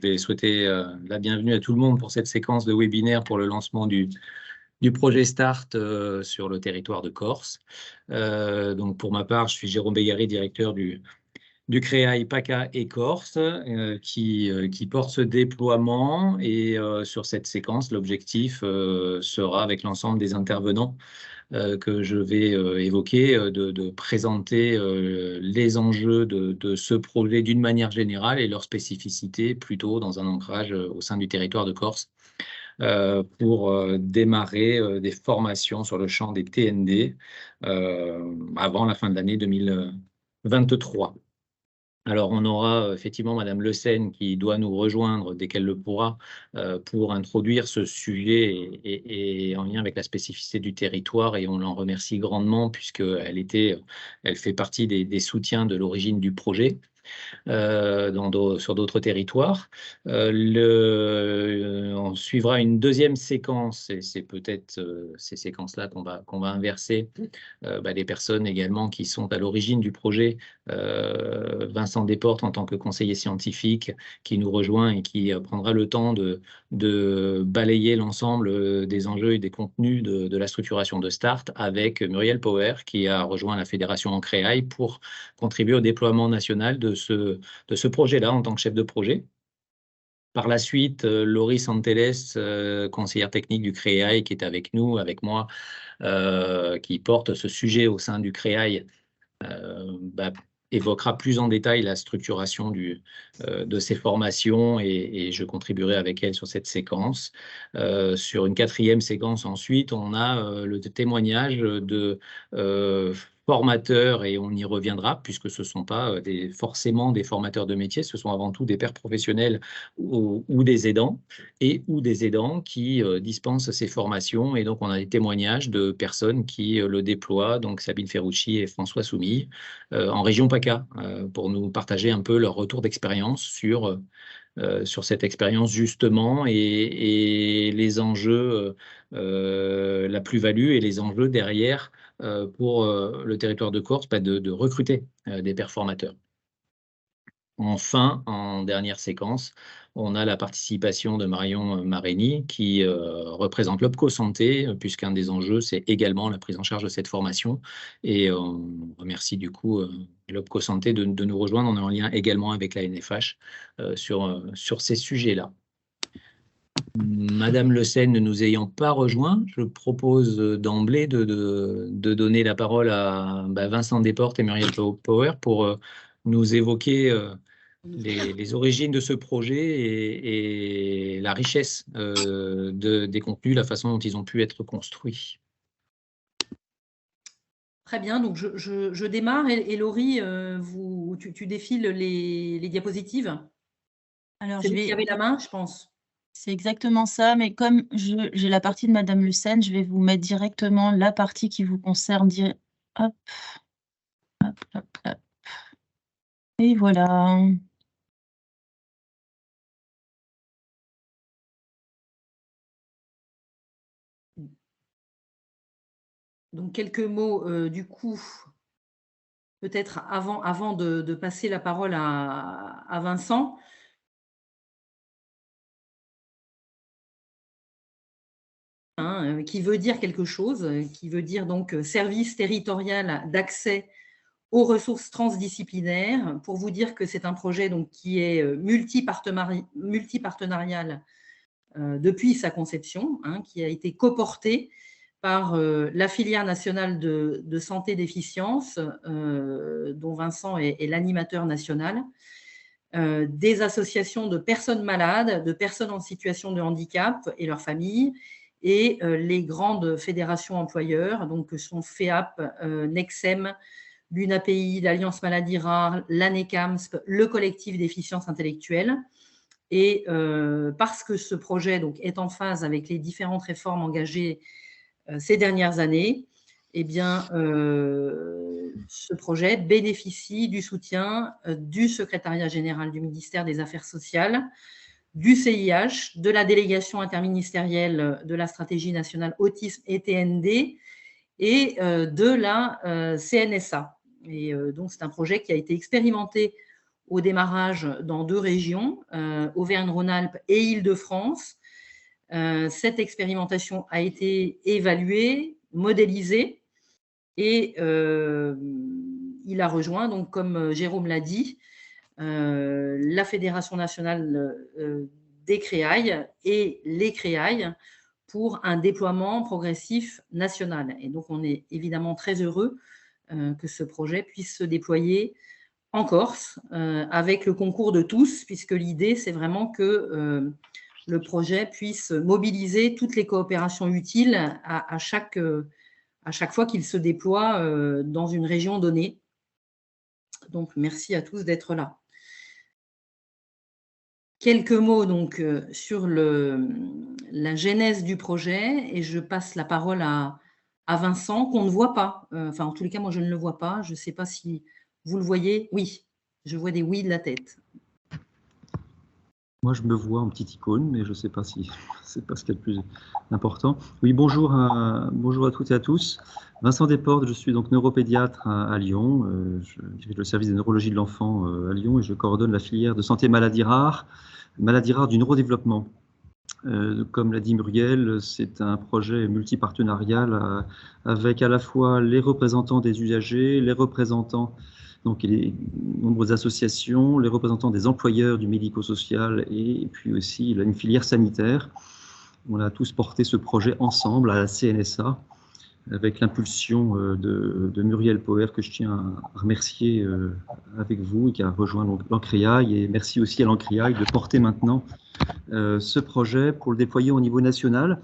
vais souhaiter la bienvenue à tout le monde pour cette séquence de webinaire pour le lancement du projet START sur le territoire de Corse. Donc pour ma part, je suis Jérôme Bégari, directeur du CREAI PACA et Corse, qui porte ce déploiement. Et sur cette séquence, l'objectif sera, avec l'ensemble des intervenants que je vais évoquer, de présenter les enjeux de ce projet d'une manière générale et leurs spécificités, plutôt dans un ancrage au sein du territoire de Corse, pour démarrer des formations sur le champ des TND avant la fin de l'année 2023. Alors, on aura effectivement Madame Le Seyne qui doit nous rejoindre dès qu'elle le pourra pour introduire ce sujet et en lien avec la spécificité du territoire, et on l'en remercie grandement puisqu'elle fait partie des soutiens de l'origine du projet. Sur d'autres territoires. On suivra une deuxième séquence, et c'est peut-être ces séquences-là qu'on va inverser, des personnes également qui sont à l'origine du projet. Vincent Desportes, en tant que conseiller scientifique, qui nous rejoint et qui prendra le temps de balayer l'ensemble des enjeux et des contenus de la structuration de START, avec Muriel Power, qui a rejoint la fédération en CREAI pour contribuer au déploiement national de ce projet-là en tant que chef de projet. Par la suite, Laurie Santeles, conseillère technique du CREAI, qui est avec nous, avec moi, qui porte ce sujet au sein du CREAI, évoquera plus en détail la structuration de ces formations, et je contribuerai avec elle sur cette séquence. Sur une quatrième séquence ensuite, on a le témoignage de formateurs, et on y reviendra puisque ce ne sont pas forcément des formateurs de métier, ce sont avant tout des pairs professionnels ou des aidants qui dispensent ces formations, et donc on a des témoignages de personnes qui le déploient, donc Sabine Ferrucci et François Soumille, en région PACA, pour nous partager un peu leur retour d'expérience sur cette expérience justement, et les enjeux, la plus-value et les enjeux derrière pour le territoire de Corse, de recruter des performateurs. Enfin, en dernière séquence, on a la participation de Marion Marény, qui représente l'OPCO Santé, puisqu'un des enjeux, c'est également la prise en charge de cette formation. Et on remercie du coup l'OPCO Santé de nous rejoindre. On est en lien également avec la NFH sur ces sujets-là. Madame Le Seyne ne nous ayant pas rejoint, je propose d'emblée de donner la parole à Vincent Desportes et Muriel Power pour nous évoquer les origines de ce projet et la richesse des contenus, la façon dont ils ont pu être construits. Très bien, donc je démarre, et Laurie, tu défiles les diapositives. Alors, c'est vous qui avez la main, je pense. C'est exactement ça, mais comme j'ai la partie de Madame Le Seyne, je vais vous mettre directement la partie qui vous concerne. Hop, hop, hop, hop. Et voilà. Donc, quelques mots, du coup, peut-être avant de passer la parole à Vincent. Qui veut dire quelque chose, qui veut dire donc service territorial d'accès aux ressources transdisciplinaires, pour vous dire que c'est un projet donc qui est multipartenarial depuis sa conception, qui a été coporté par la filière nationale de santé déficience, dont Vincent est l'animateur national, des associations de personnes malades, de personnes en situation de handicap et leurs familles, et les grandes fédérations employeurs, donc que sont FEAP, NEXEM, l'UNAPI, l'Alliance Maladies Rares, l'ANECAMSP, le collectif Déficience Intellectuelle. Et parce que ce projet donc, est en phase avec les différentes réformes engagées ces dernières années, eh bien, ce projet bénéficie du soutien du secrétariat général du ministère des Affaires sociales, du CIH, de la délégation interministérielle de la stratégie nationale autisme et TND, et de la CNSA. Et donc, c'est un projet qui a été expérimenté au démarrage dans 2 régions, Auvergne-Rhône-Alpes et Île-de-France. Cette expérimentation a été évaluée, modélisée, et il a rejoint, donc, comme Jérôme l'a dit, la Fédération nationale des créailles et les créailles pour un déploiement progressif national. Et donc, on est évidemment très heureux que ce projet puisse se déployer en Corse avec le concours de tous, puisque l'idée, c'est vraiment que le projet puisse mobiliser toutes les coopérations utiles à chaque fois qu'il se déploie dans une région donnée. Donc, merci à tous d'être là. Quelques mots donc sur la genèse du projet, et je passe la parole à Vincent, qu'on ne voit pas. Enfin, en tous les cas, moi, je ne le vois pas. Je ne sais pas si vous le voyez. Oui, je vois des oui de la tête. Moi, je me vois en petite icône, mais je ne sais pas si c'est pas ce qu'il y a de plus important. Oui, bonjour à toutes et à tous. Vincent Desportes, je suis donc neuropédiatre à Lyon. Je dirige le service de neurologie de l'enfant à Lyon et je coordonne la filière de santé maladies rares du neurodéveloppement. Comme l'a dit Muriel, c'est un projet multipartenarial avec à la fois les représentants des usagers, les représentants, donc les nombreuses associations, les représentants des employeurs du médico-social et puis aussi une filière sanitaire. On a tous porté ce projet ensemble à la CNSA avec l'impulsion de Muriel Poher, que je tiens à remercier avec vous et qui a rejoint l'Ancréaille. Et merci aussi à l'Ancréaille de porter maintenant ce projet pour le déployer au niveau national.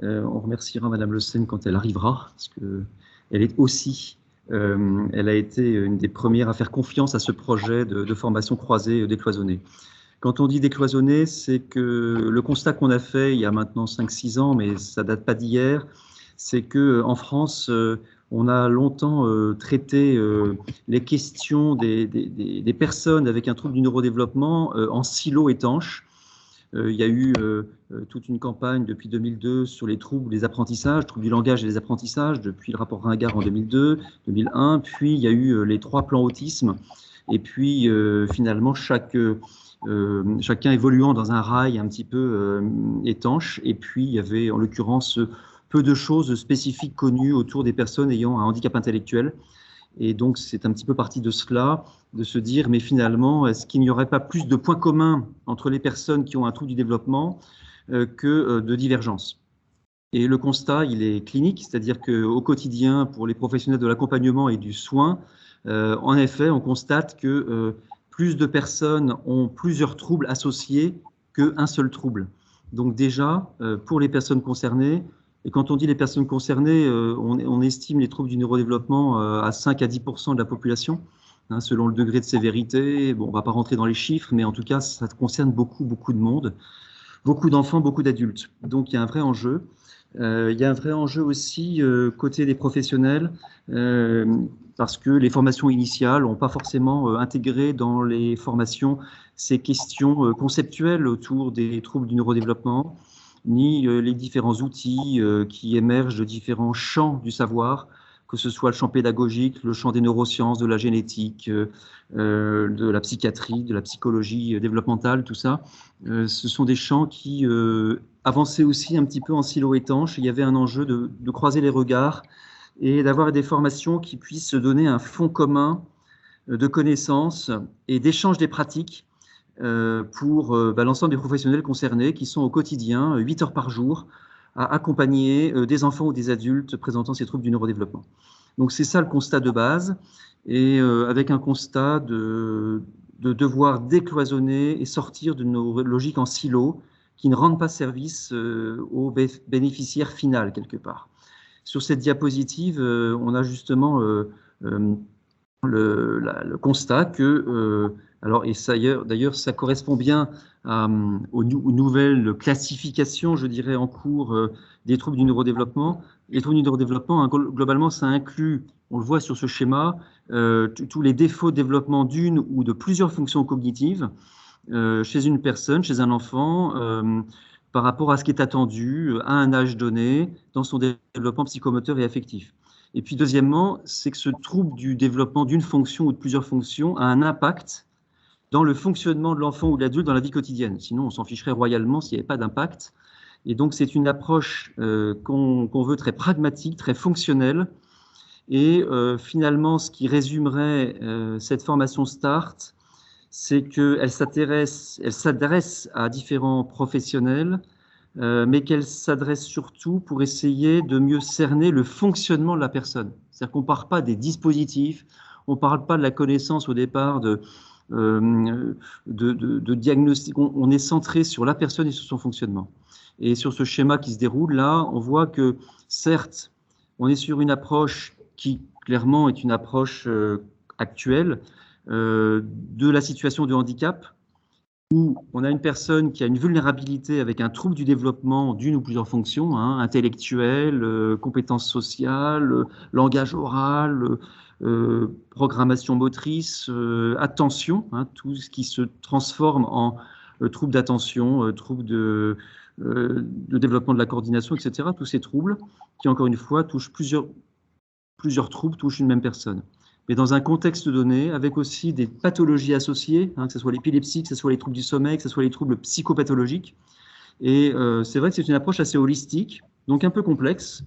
On remerciera Madame Le Sen quand elle arrivera, parce qu'elle est aussi, elle a été une des premières à faire confiance à ce projet de formation croisée décloisonnée. Quand on dit décloisonné, c'est que le constat qu'on a fait il y a maintenant 5-6 ans, mais ça date pas d'hier, c'est qu'en France, on a longtemps traité les questions des personnes avec un trouble du neurodéveloppement en silos étanches. Il y a eu toute une campagne depuis 2002 sur les troubles des apprentissages, troubles du langage et des apprentissages, depuis le rapport Ringard en 2002, 2001, puis il y a eu les 3 plans autisme, et puis finalement chacun évoluant dans un rail un petit peu étanche, et puis il y avait en l'occurrence peu de choses spécifiques connues autour des personnes ayant un handicap intellectuel. Et donc, c'est un petit peu parti de cela, de se dire, mais finalement, est-ce qu'il n'y aurait pas plus de points communs entre les personnes qui ont un trouble du développement que de divergences? Et le constat, il est clinique, c'est-à-dire qu'au quotidien, pour les professionnels de l'accompagnement et du soin, en effet, on constate que plus de personnes ont plusieurs troubles associés qu'un seul trouble. Donc déjà, pour les personnes concernées, et quand on dit les personnes concernées, on estime les troubles du neurodéveloppement à 5 à 10% de la population, hein, selon le degré de sévérité. Bon, on ne va pas rentrer dans les chiffres, mais en tout cas, ça concerne beaucoup de monde, beaucoup d'enfants, beaucoup d'adultes. Donc, il y a un vrai enjeu. Il y a un vrai enjeu aussi côté des professionnels, parce que les formations initiales n'ont pas forcément intégré dans les formations ces questions conceptuelles autour des troubles du neurodéveloppement, ni les différents outils qui émergent de différents champs du savoir, que ce soit le champ pédagogique, le champ des neurosciences, de la génétique, de la psychiatrie, de la psychologie développementale, tout ça. Ce sont des champs qui avançaient aussi un petit peu en silo étanche. Il y avait un enjeu de croiser les regards et d'avoir des formations qui puissent donner un fond commun de connaissances et d'échange des pratiques pour l'ensemble des professionnels concernés qui sont au quotidien, 8 heures par jour, à accompagner des enfants ou des adultes présentant ces troubles du neurodéveloppement. Donc c'est ça le constat de base, et avec un constat de devoir décloisonner et sortir de nos logiques en silo qui ne rendent pas service aux bénéficiaires final quelque part. Sur cette diapositive, on a justement le constat que alors, et d'ailleurs, ça correspond bien aux nouvelles classifications, je dirais, en cours des troubles du neurodéveloppement. Les troubles du neurodéveloppement, hein, globalement, ça inclut, on le voit sur ce schéma, tous les défauts de développement d'une ou de plusieurs fonctions cognitives chez une personne, chez un enfant, par rapport à ce qui est attendu à un âge donné dans son développement psychomoteur et affectif. Et puis, deuxièmement, c'est que ce trouble du développement d'une fonction ou de plusieurs fonctions a un impact dans le fonctionnement de l'enfant ou de l'adulte dans la vie quotidienne. Sinon, on s'en ficherait royalement s'il n'y avait pas d'impact. Et donc, c'est une approche qu'on veut très pragmatique, très fonctionnelle. Et finalement, ce qui résumerait cette formation START, c'est qu'elle s'adresse à différents professionnels, mais qu'elle s'adresse surtout pour essayer de mieux cerner le fonctionnement de la personne. C'est-à-dire qu'on ne part pas des dispositifs, on ne parle pas de la connaissance au départ de diagnostic, on est centré sur la personne et sur son fonctionnement. Et sur ce schéma qui se déroule là, on voit que certes, on est sur une approche qui clairement est une approche actuelle de la situation de handicap, où on a une personne qui a une vulnérabilité avec un trouble du développement d'une ou plusieurs fonctions, intellectuelles, compétences sociales, langage oral, programmation motrice, attention, tout ce qui se transforme en troubles d'attention, troubles de développement de la coordination, etc. Tous ces troubles qui, encore une fois, touchent plusieurs troubles, touchent une même personne. Mais dans un contexte donné, avec aussi des pathologies associées, que ce soit l'épilepsie, que ce soit les troubles du sommeil, que ce soit les troubles psychopathologiques. Et c'est vrai que c'est une approche assez holistique, donc un peu complexe,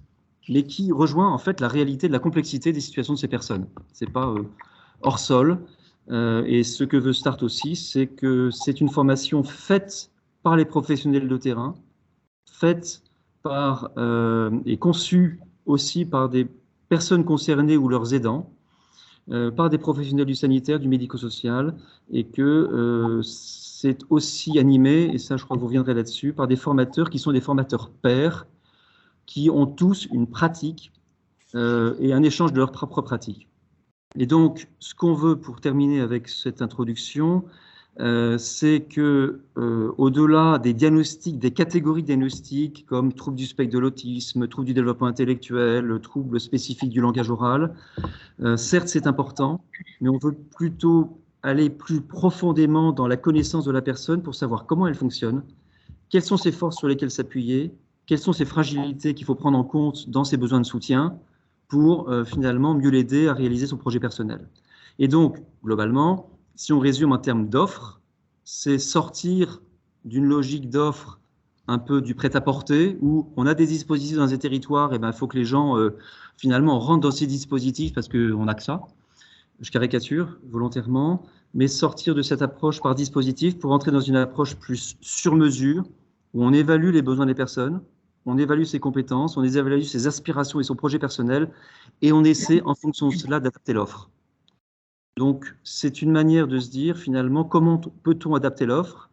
mais qui rejoint en fait la réalité de la complexité des situations de ces personnes. Ce n'est pas hors sol. Et ce que veut START aussi, c'est que c'est une formation faite par les professionnels de terrain, faite par, et conçue aussi par des personnes concernées ou leurs aidants, par des professionnels du sanitaire, du médico-social, et que c'est aussi animé, et ça je crois que vous reviendrez là-dessus, par des formateurs qui sont des formateurs pairs, qui ont tous une pratique et un échange de leur propre pratique. Et donc, ce qu'on veut pour terminer avec cette introduction, c'est que au-delà des diagnostics, des catégories de diagnostics comme troubles du spectre de l'autisme, troubles du développement intellectuel, troubles spécifiques du langage oral, certes c'est important, mais on veut plutôt aller plus profondément dans la connaissance de la personne pour savoir comment elle fonctionne, quelles sont ses forces sur lesquelles s'appuyer, quelles sont ses fragilités qu'il faut prendre en compte dans ses besoins de soutien pour finalement mieux l'aider à réaliser son projet personnel. Et donc, globalement, si on résume en termes d'offres, c'est sortir d'une logique d'offre un peu du prêt-à-porter, où on a des dispositifs dans des territoires, et il faut que les gens finalement rentrent dans ces dispositifs parce qu'on n'a que ça. Je caricature volontairement, mais sortir de cette approche par dispositif pour entrer dans une approche plus sur mesure, où on évalue les besoins des personnes, on évalue ses compétences, on évalue ses aspirations et son projet personnel, et on essaie en fonction de cela d'adapter l'offre. Donc, c'est une manière de se dire, finalement, comment peut-on adapter l'offre?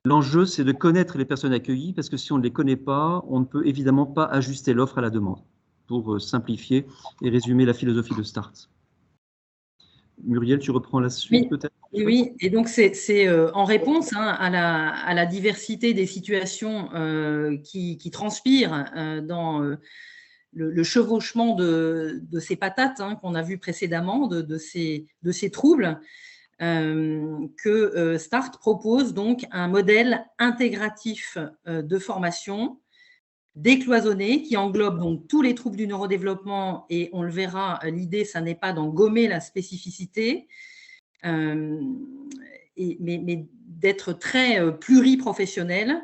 L'enjeu, c'est de connaître les personnes accueillies, parce que si on ne les connaît pas, on ne peut évidemment pas ajuster l'offre à la demande, pour simplifier et résumer la philosophie de START. Muriel, tu reprends la suite, peut-être? Oui, et donc c'est en réponse à la diversité des situations qui transpirent dans le chevauchement de ces patates qu'on a vu précédemment, de ces troubles, que START propose donc un modèle intégratif de formation décloisonné qui englobe donc tous les troubles du neurodéveloppement, et on le verra, l'idée, ça n'est pas d'en gommer la spécificité, mais d'être très pluriprofessionnel,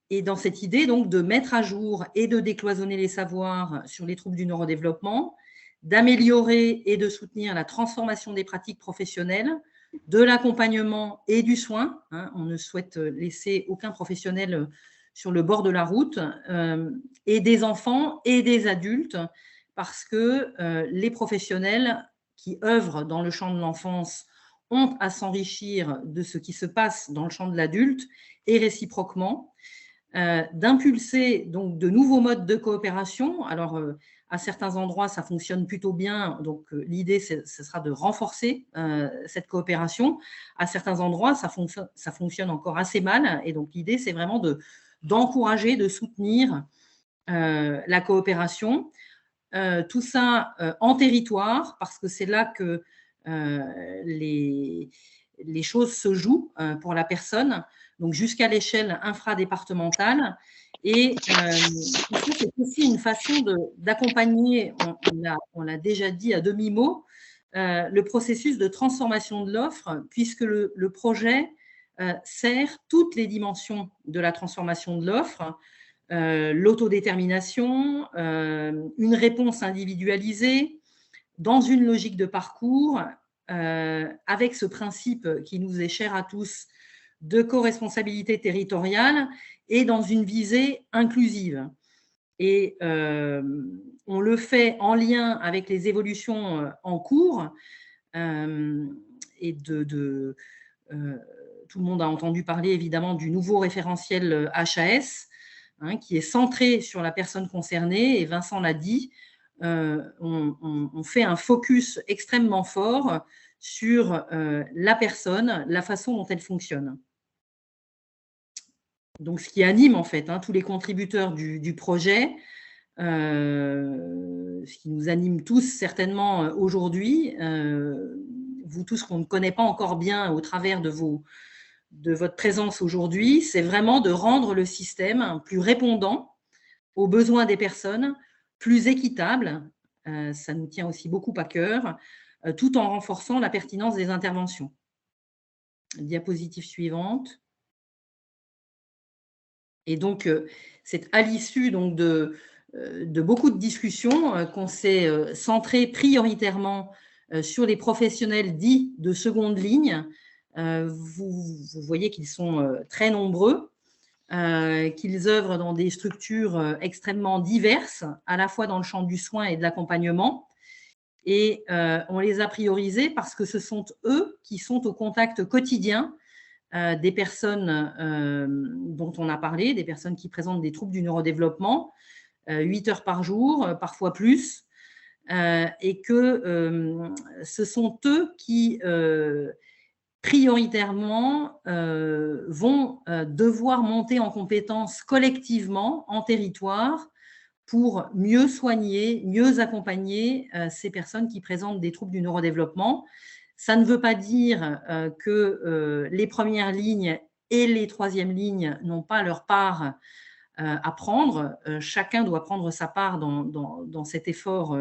et dans cette idée donc de mettre à jour et de décloisonner les savoirs sur les troubles du neurodéveloppement, d'améliorer et de soutenir la transformation des pratiques professionnelles, de l'accompagnement et du soin. On ne souhaite laisser aucun professionnel sur le bord de la route, et des enfants et des adultes, parce que les professionnels qui œuvrent dans le champ de l'enfance ont à s'enrichir de ce qui se passe dans le champ de l'adulte, et réciproquement, d'impulser donc de nouveaux modes de coopération. Alors, à certains endroits, ça fonctionne plutôt bien, donc l'idée, ce sera de renforcer cette coopération. À certains endroits, ça fonctionne encore assez mal, et donc l'idée, c'est vraiment d'encourager, de soutenir la coopération. Tout ça en territoire, parce que c'est là que les choses se jouent pour la personne, donc jusqu'à l'échelle infradépartementale. Et c'est aussi une façon d'accompagner, on l'a déjà dit à demi-mot, le processus de transformation de l'offre, puisque le projet sert toutes les dimensions de la transformation de l'offre, l'autodétermination, une réponse individualisée, dans une logique de parcours, avec ce principe qui nous est cher à tous de co-responsabilité territoriale et dans une visée inclusive. Et on le fait en lien avec les évolutions en cours et tout le monde a entendu parler évidemment du nouveau référentiel HAS, qui est centré sur la personne concernée, et Vincent l'a dit, on fait un focus extrêmement fort sur la personne, la façon dont elle fonctionne. Donc, ce qui anime en fait tous les contributeurs du projet, ce qui nous anime tous certainement aujourd'hui, vous tous qu'on ne connaît pas encore bien au travers de votre présence aujourd'hui, c'est vraiment de rendre le système plus répondant aux besoins des personnes, plus équitable, ça nous tient aussi beaucoup à cœur, tout en renforçant la pertinence des interventions. Diapositive suivante. Et donc, c'est à l'issue donc de beaucoup de discussions qu'on s'est centré prioritairement sur les professionnels dits de seconde ligne. Vous voyez qu'ils sont très nombreux, qu'ils œuvrent dans des structures extrêmement diverses, à la fois dans le champ du soin et de l'accompagnement. Et on les a priorisés parce que ce sont eux qui sont au contact quotidien des personnes dont on a parlé, des personnes qui présentent des troubles du neurodéveloppement, 8 heures par jour, parfois plus, et que ce sont eux qui prioritairement vont devoir monter en compétences collectivement en territoire pour mieux soigner, mieux accompagner ces personnes qui présentent des troubles du neurodéveloppement. Ça ne veut pas dire que les premières lignes et les troisièmes lignes n'ont pas leur part à prendre. Chacun doit prendre sa part dans cet effort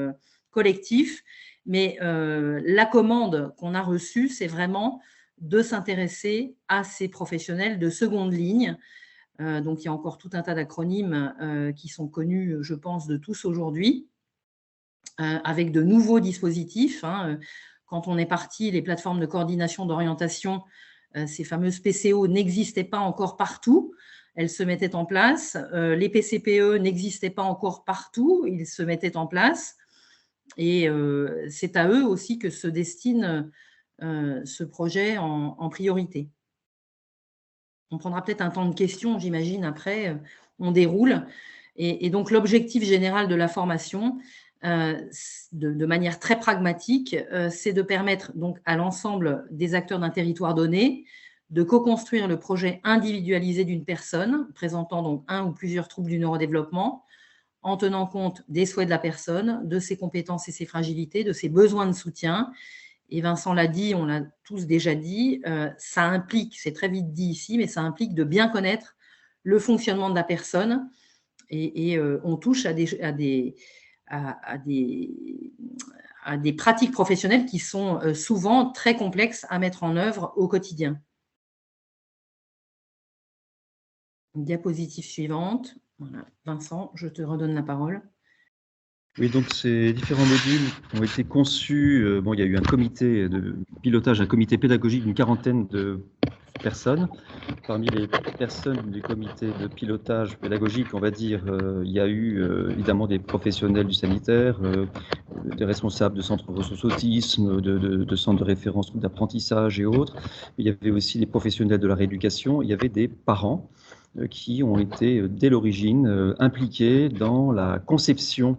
collectif. Mais la commande qu'on a reçue, c'est vraiment de s'intéresser à ces professionnels de seconde ligne. Donc, il y a encore tout un tas d'acronymes qui sont connus, je pense, de tous aujourd'hui, avec de nouveaux dispositifs. Quand on est parti, les plateformes de coordination d'orientation, ces fameuses PCO n'existaient pas encore partout. Elles se mettaient en place. Les PCPE n'existaient pas encore partout. Ils se mettaient en place. Et c'est à eux aussi que se destine ce projet en priorité. On prendra peut-être un temps de questions, j'imagine, après. On déroule. Et donc, l'objectif général de la formation, de manière très pragmatique, c'est de permettre donc à l'ensemble des acteurs d'un territoire donné de co-construire le projet individualisé d'une personne présentant donc un ou plusieurs troubles du neurodéveloppement en tenant compte des souhaits de la personne, de ses compétences et ses fragilités, de ses besoins de soutien. Et Vincent l'a dit, on l'a tous déjà dit, ça implique, c'est très vite dit ici, mais ça implique de bien connaître le fonctionnement de la personne et on touche à des pratiques professionnelles qui sont souvent très complexes à mettre en œuvre au quotidien. Diapositive suivante. Voilà. Vincent, je te redonne la parole. Oui, donc ces différents modules ont été conçus. Il y a eu un comité de pilotage, un comité pédagogique d'une quarantaine de personnes. Parmi les personnes du comité de pilotage pédagogique, on va dire, il y a eu évidemment des professionnels du sanitaire, des responsables de centres de ressources autisme, de centres de référence d'apprentissage et autres. Il y avait aussi des professionnels de la rééducation. Il y avait des parents qui ont été dès l'origine impliqués dans la conception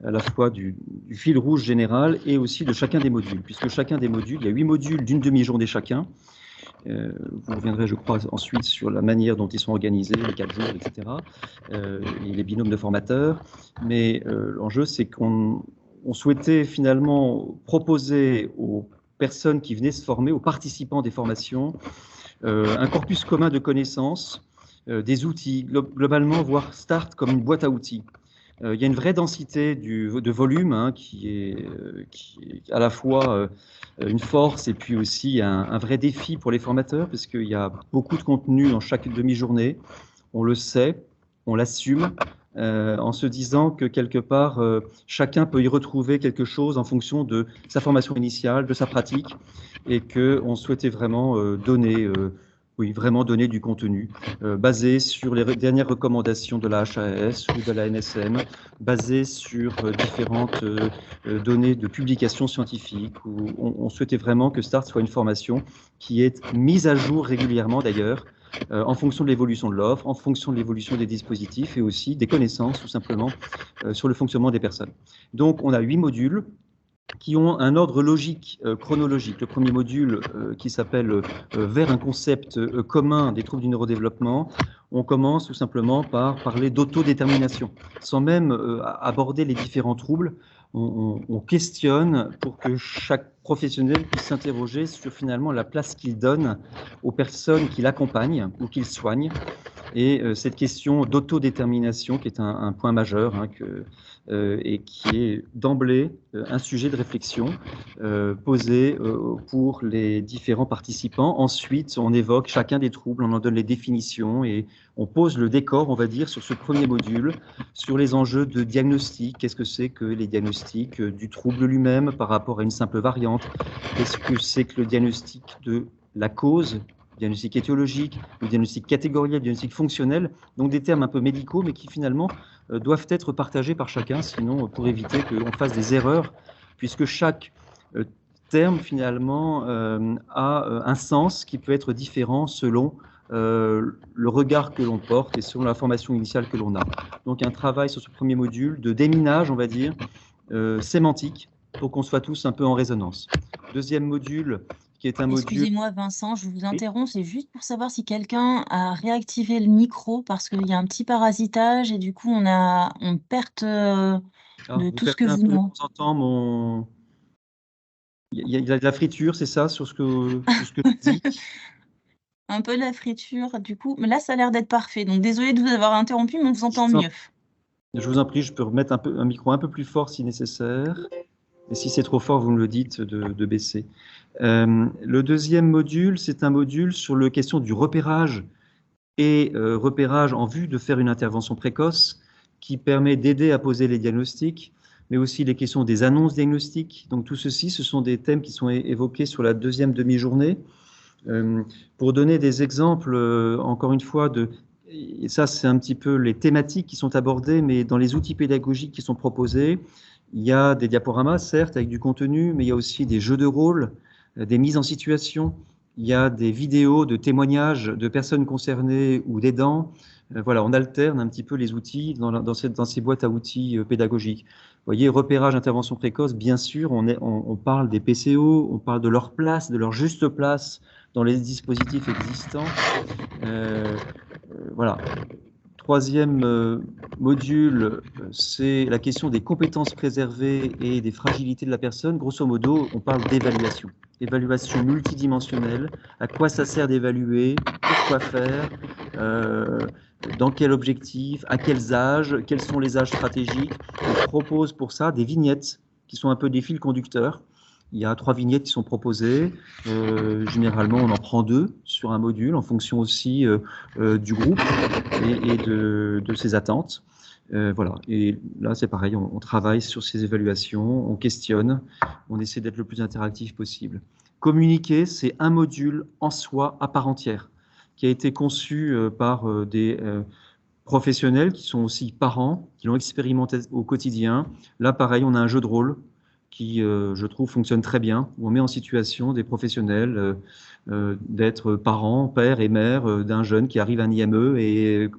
à la fois du fil rouge général et aussi de chacun des modules, puisque chacun des modules, il y a 8 modules d'une demi-journée chacun. Vous reviendrez, je crois, ensuite sur la manière dont ils sont organisés, les 4 jours, etc., et les binômes de formateurs. Mais l'enjeu, c'est qu'on souhaitait finalement proposer aux personnes qui venaient se former, aux participants des formations, un corpus commun de connaissances, des outils, globalement, voir START comme une boîte à outils. Il y a une vraie densité de volume hein, qui est à la fois une force et puis aussi un vrai défi pour les formateurs, parce qu'il y a beaucoup de contenu dans chaque demi-journée. On le sait, on l'assume, en se disant que quelque part, chacun peut y retrouver quelque chose en fonction de sa formation initiale, de sa pratique, et qu'on souhaitait vraiment donner du contenu basé sur les dernières recommandations de la HAS ou de la NSM, basé sur différentes données de publications scientifiques, où on souhaitait vraiment que START soit une formation qui est mise à jour régulièrement d'ailleurs, en fonction de l'évolution de l'offre, en fonction de l'évolution des dispositifs et aussi des connaissances tout simplement sur le fonctionnement des personnes. Donc on a 8 modules qui ont un ordre logique, chronologique. Le premier module qui s'appelle vers un concept commun des troubles du neurodéveloppement, on commence tout simplement par parler d'autodétermination. Sans même aborder les différents troubles, on questionne pour que chaque professionnel puisse s'interroger sur finalement la place qu'il donne aux personnes qu'il accompagne ou qu'il soigne. Et cette question d'autodétermination, qui est un point majeur, hein, et qui est d'emblée un sujet de réflexion posé pour les différents participants. Ensuite, on évoque chacun des troubles, on en donne les définitions et on pose le décor, on va dire, sur ce premier module, sur les enjeux de diagnostic. Qu'est-ce que c'est que les diagnostics du trouble lui-même par rapport à une simple variante? Qu'est-ce que c'est que le diagnostic de la cause, le diagnostic étiologique, le diagnostic catégoriel, le diagnostic fonctionnel, donc des termes un peu médicaux, mais qui finalement doivent être partagés par chacun, sinon pour éviter qu'on fasse des erreurs, puisque chaque terme finalement a un sens qui peut être différent selon le regard que l'on porte et selon la formation initiale que l'on a. Donc un travail sur ce premier module de déminage, on va dire, sémantique, pour qu'on soit tous un peu en résonance. Deuxième module, qui est un module... Excusez-moi Vincent, je vous interromps, c'est juste pour savoir si quelqu'un a réactivé le micro, parce qu'il y a un petit parasitage et du coup on perd de tout ce que vous nous... Il y a de la friture, c'est ça, sur ce que je dis? Un peu de la friture, du coup, mais là ça a l'air d'être parfait, donc désolé de vous avoir interrompu, mais on vous entend mieux. Je vous en prie, je peux remettre un micro un peu plus fort si nécessaire. Et si c'est trop fort, vous me le dites de baisser. Le deuxième module, c'est un module sur la question du repérage et repérage en vue de faire une intervention précoce qui permet d'aider à poser les diagnostics, mais aussi les questions des annonces diagnostiques. Donc tout ceci, ce sont des thèmes qui sont évoqués sur la deuxième demi-journée. Pour donner des exemples, encore une fois, et ça c'est un petit peu les thématiques qui sont abordées, mais dans les outils pédagogiques qui sont proposés, il y a des diaporamas, certes, avec du contenu, mais il y a aussi des jeux de rôle, des mises en situation, il y a des vidéos de témoignages de personnes concernées ou d'aidants. Voilà, on alterne un petit peu les outils dans ces boîtes à outils pédagogiques. Vous voyez, repérage, intervention précoce, bien sûr, on parle des PCO, on parle de leur place, de leur juste place dans les dispositifs existants. Voilà. Troisième module, c'est la question des compétences préservées et des fragilités de la personne. Grosso modo, on parle d'évaluation. Évaluation multidimensionnelle. À quoi ça sert d'évaluer? Pourquoi faire? Dans quel objectif? À quels âges? Quels sont les âges stratégiques? On propose pour ça des vignettes qui sont un peu des fils conducteurs. Il y a 3 vignettes qui sont proposées. Généralement, on en prend 2 sur un module en fonction aussi du groupe et de ses attentes. Voilà. Et là, c'est pareil, on travaille sur ces évaluations, on questionne, on essaie d'être le plus interactif possible. Communiquer, c'est un module en soi à part entière qui a été conçu par des professionnels qui sont aussi parents, qui l'ont expérimenté au quotidien. Là, pareil, on a un jeu de rôle qui, je trouve, fonctionne très bien, où on met en situation des professionnels d'être parents, père et mère d'un jeune qui arrive à un IME et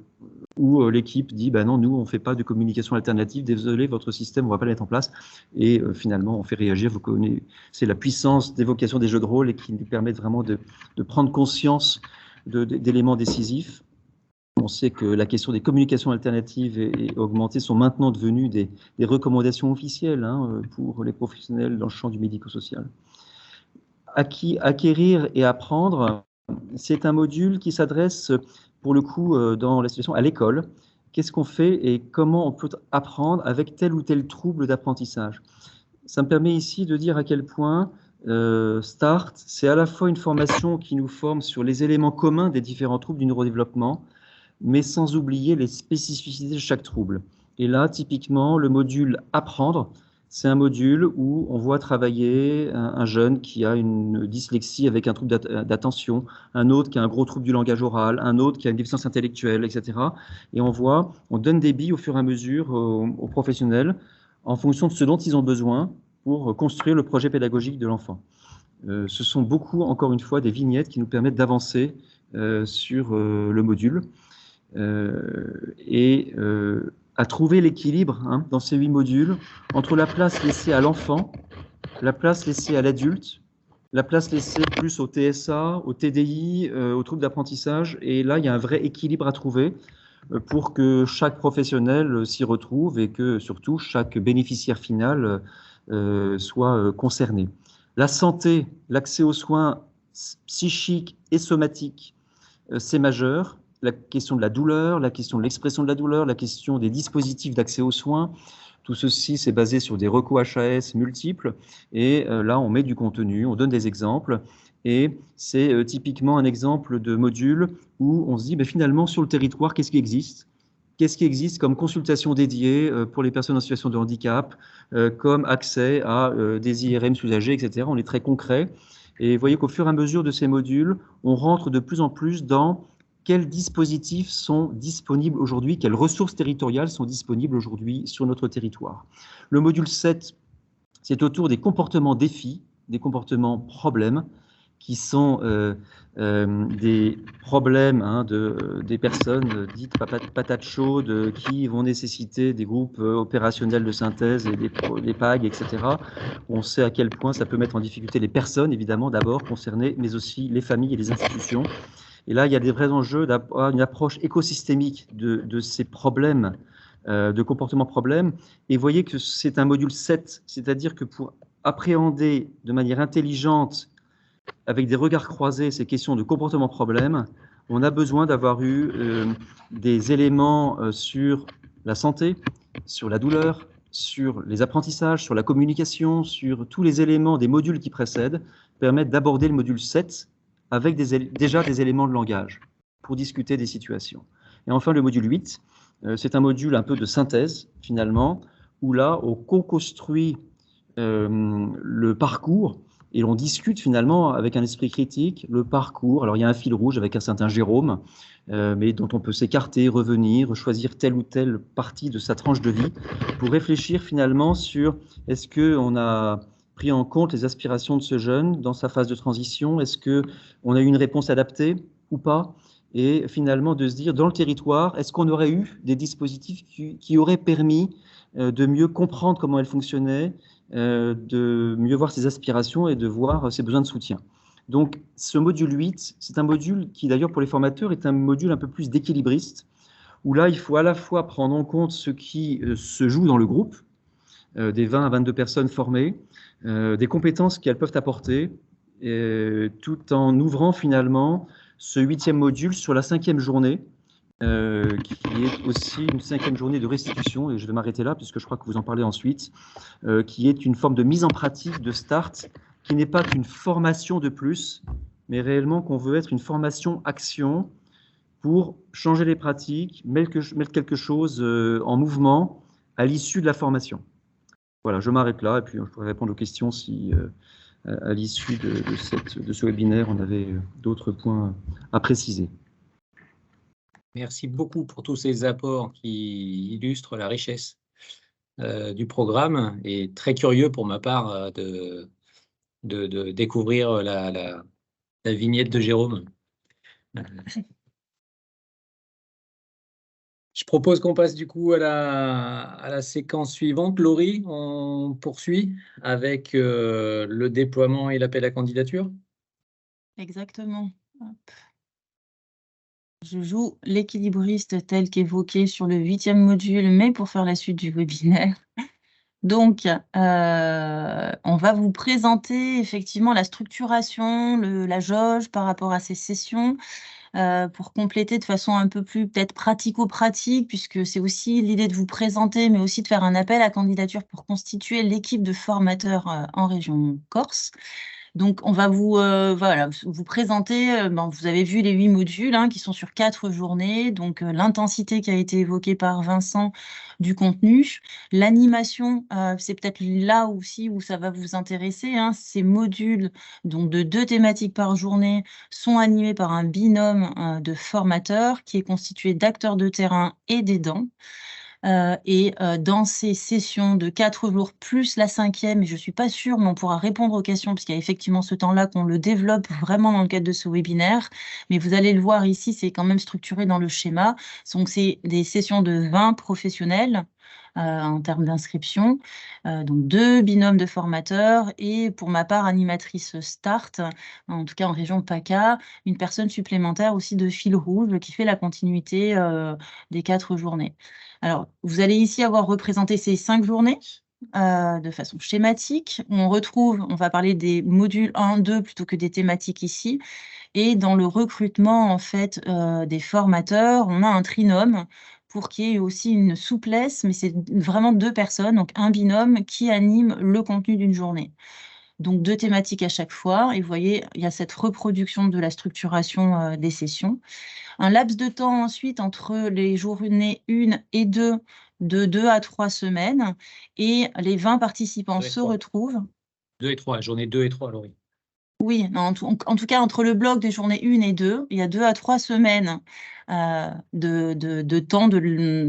où l'équipe dit bah non, nous, on ne fait pas de communication alternative, désolé, votre système, on ne va pas le mettre en place. Et finalement, on fait réagir. Vous connaissez, c'est la puissance d'évocation des jeux de rôle et qui nous permettent vraiment de prendre conscience d'éléments décisifs. On sait que la question des communications alternatives et augmentées sont maintenant devenues des recommandations officielles hein, pour les professionnels dans le champ du médico-social. Acquérir et apprendre, c'est un module qui s'adresse, pour le coup, dans la situation à l'école, qu'est-ce qu'on fait et comment on peut apprendre avec tel ou tel trouble d'apprentissage. Ça me permet ici de dire à quel point START, c'est à la fois une formation qui nous forme sur les éléments communs des différents troubles du neurodéveloppement, mais sans oublier les spécificités de chaque trouble. Et là, typiquement, le module Apprendre, c'est un module où on voit travailler un jeune qui a une dyslexie avec un trouble d'attention, un autre qui a un gros trouble du langage oral, un autre qui a une déficience intellectuelle, etc. Et on donne des billes au fur et à mesure aux professionnels en fonction de ce dont ils ont besoin pour construire le projet pédagogique de l'enfant. Ce sont beaucoup, encore une fois, des vignettes qui nous permettent d'avancer sur le module à trouver l'équilibre dans ces 8 modules entre la place laissée à l'enfant, la place laissée à l'adulte, la place laissée plus au TSA, au TDI, aux troubles d'apprentissage. Et là, il y a un vrai équilibre à trouver pour que chaque professionnel s'y retrouve et que surtout chaque bénéficiaire final soit concerné. La santé, l'accès aux soins psychiques et somatiques, c'est majeur. La question de la douleur, la question de l'expression de la douleur, la question des dispositifs d'accès aux soins, tout ceci, c'est basé sur des recours HAS multiples. Et là, on met du contenu, on donne des exemples. Et c'est typiquement un exemple de module où on se dit, finalement, sur le territoire, qu'est-ce qui existe ? Qu'est-ce qui existe comme consultation dédiée pour les personnes en situation de handicap, comme accès à des IRM sous âgés, etc. On est très concret. Et vous voyez qu'au fur et à mesure de ces modules, on rentre de plus en plus dans quels dispositifs sont disponibles aujourd'hui, quelles ressources territoriales sont disponibles aujourd'hui sur notre territoire. Le module 7, c'est autour des comportements défis, des comportements problèmes, qui sont des problèmes des personnes dites patates chaudes qui vont nécessiter des groupes opérationnels de synthèse et des PAG, etc. On sait à quel point ça peut mettre en difficulté les personnes, évidemment, d'abord concernées, mais aussi les familles et les institutions. Et là, il y a des vrais enjeux d'avoir une approche écosystémique de ces problèmes, de comportements problèmes. Et vous voyez que c'est un module 7, c'est-à-dire que pour appréhender de manière intelligente, avec des regards croisés, ces questions de comportement problème, on a besoin d'avoir eu des éléments sur la santé, sur la douleur, sur les apprentissages, sur la communication, sur tous les éléments des modules qui précèdent, permettent d'aborder le module 7 avec déjà des éléments de langage pour discuter des situations. Et enfin, le module 8, c'est un module un peu de synthèse, finalement, où là, on co-construit le parcours et on discute finalement avec un esprit critique le parcours. Alors il y a un fil rouge avec un certain Jérôme, mais dont on peut s'écarter, revenir, choisir telle ou telle partie de sa tranche de vie pour réfléchir finalement sur est-ce qu'on a pris en compte les aspirations de ce jeune dans sa phase de transition, est-ce qu'on a eu une réponse adaptée ou pas, et finalement de se dire dans le territoire, est-ce qu'on aurait eu des dispositifs qui auraient permis de mieux comprendre comment elle fonctionnait, de mieux voir ses aspirations et de voir ses besoins de soutien. Donc, ce module 8, c'est un module qui, d'ailleurs, pour les formateurs, est un module un peu plus d'équilibriste, où là, il faut à la fois prendre en compte ce qui se joue dans le groupe, des 20 à 22 personnes formées, des compétences qu'elles peuvent apporter, tout en ouvrant finalement ce 8e module sur la 5e journée, qui est aussi une 5e journée de restitution, et je vais m'arrêter là puisque je crois que vous en parlez ensuite, qui est une forme de mise en pratique de START, qui n'est pas qu'une formation de plus, mais réellement qu'on veut être une formation-action pour changer les pratiques, mettre quelque chose en mouvement à l'issue de la formation. Voilà, je m'arrête là, et puis je pourrais répondre aux questions si à l'issue de ce webinaire, on avait d'autres points à préciser. Merci beaucoup pour tous ces apports qui illustrent la richesse du programme, et très curieux pour ma part de découvrir la vignette de Jérôme. Je propose qu'on passe du coup à la séquence suivante. Laurie, on poursuit avec le déploiement et l'appel à candidature. Exactement. Hop. Je joue l'équilibriste tel qu'évoqué sur le 8e module, mais pour faire la suite du webinaire. Donc, on va vous présenter effectivement la structuration, la jauge par rapport à ces sessions. pour compléter de façon un peu plus peut-être pratico-pratique, puisque c'est aussi l'idée de vous présenter, mais aussi de faire un appel à candidature pour constituer l'équipe de formateurs en région Corse. Donc, on va vous présenter, vous avez vu les 8 modules qui sont sur 4 journées, donc l'intensité qui a été évoquée par Vincent du contenu, l'animation, c'est peut-être là aussi où ça va vous intéresser, ces modules donc de 2 thématiques par journée sont animés par un binôme de formateurs qui est constitué d'acteurs de terrain et d'aidants. Dans ces sessions de 4 jours plus la 5e, et je ne suis pas sûre, mais on pourra répondre aux questions, parce qu'il y a effectivement ce temps-là qu'on le développe vraiment dans le cadre de ce webinaire. Mais vous allez le voir ici, c'est quand même structuré dans le schéma. Donc, c'est des sessions de 20 professionnels en termes d'inscription. Donc, 2 binômes de formateurs et pour ma part, animatrice Start, en tout cas en région PACA, une personne supplémentaire aussi de fil rouge qui fait la continuité des 4 journées. Alors, vous allez ici avoir représenté ces 5 journées de façon schématique. On va parler des modules 1, 2 plutôt que des thématiques ici. Et dans le recrutement en fait des formateurs, on a un trinôme pour qu'il y ait aussi une souplesse, mais c'est vraiment 2 personnes, donc un binôme qui anime le contenu d'une journée. Donc 2 thématiques à chaque fois. Et vous voyez, il y a cette reproduction de la structuration des sessions. Un laps de temps ensuite entre les journées 1 et 2, de 2 à 3 semaines. Et les 20 participants se retrouvent. 2 et 3, journée 2 et 3, Laurie. Oui, en tout cas, entre le bloc des journées 1 et 2, il y a 2 à 3 semaines de temps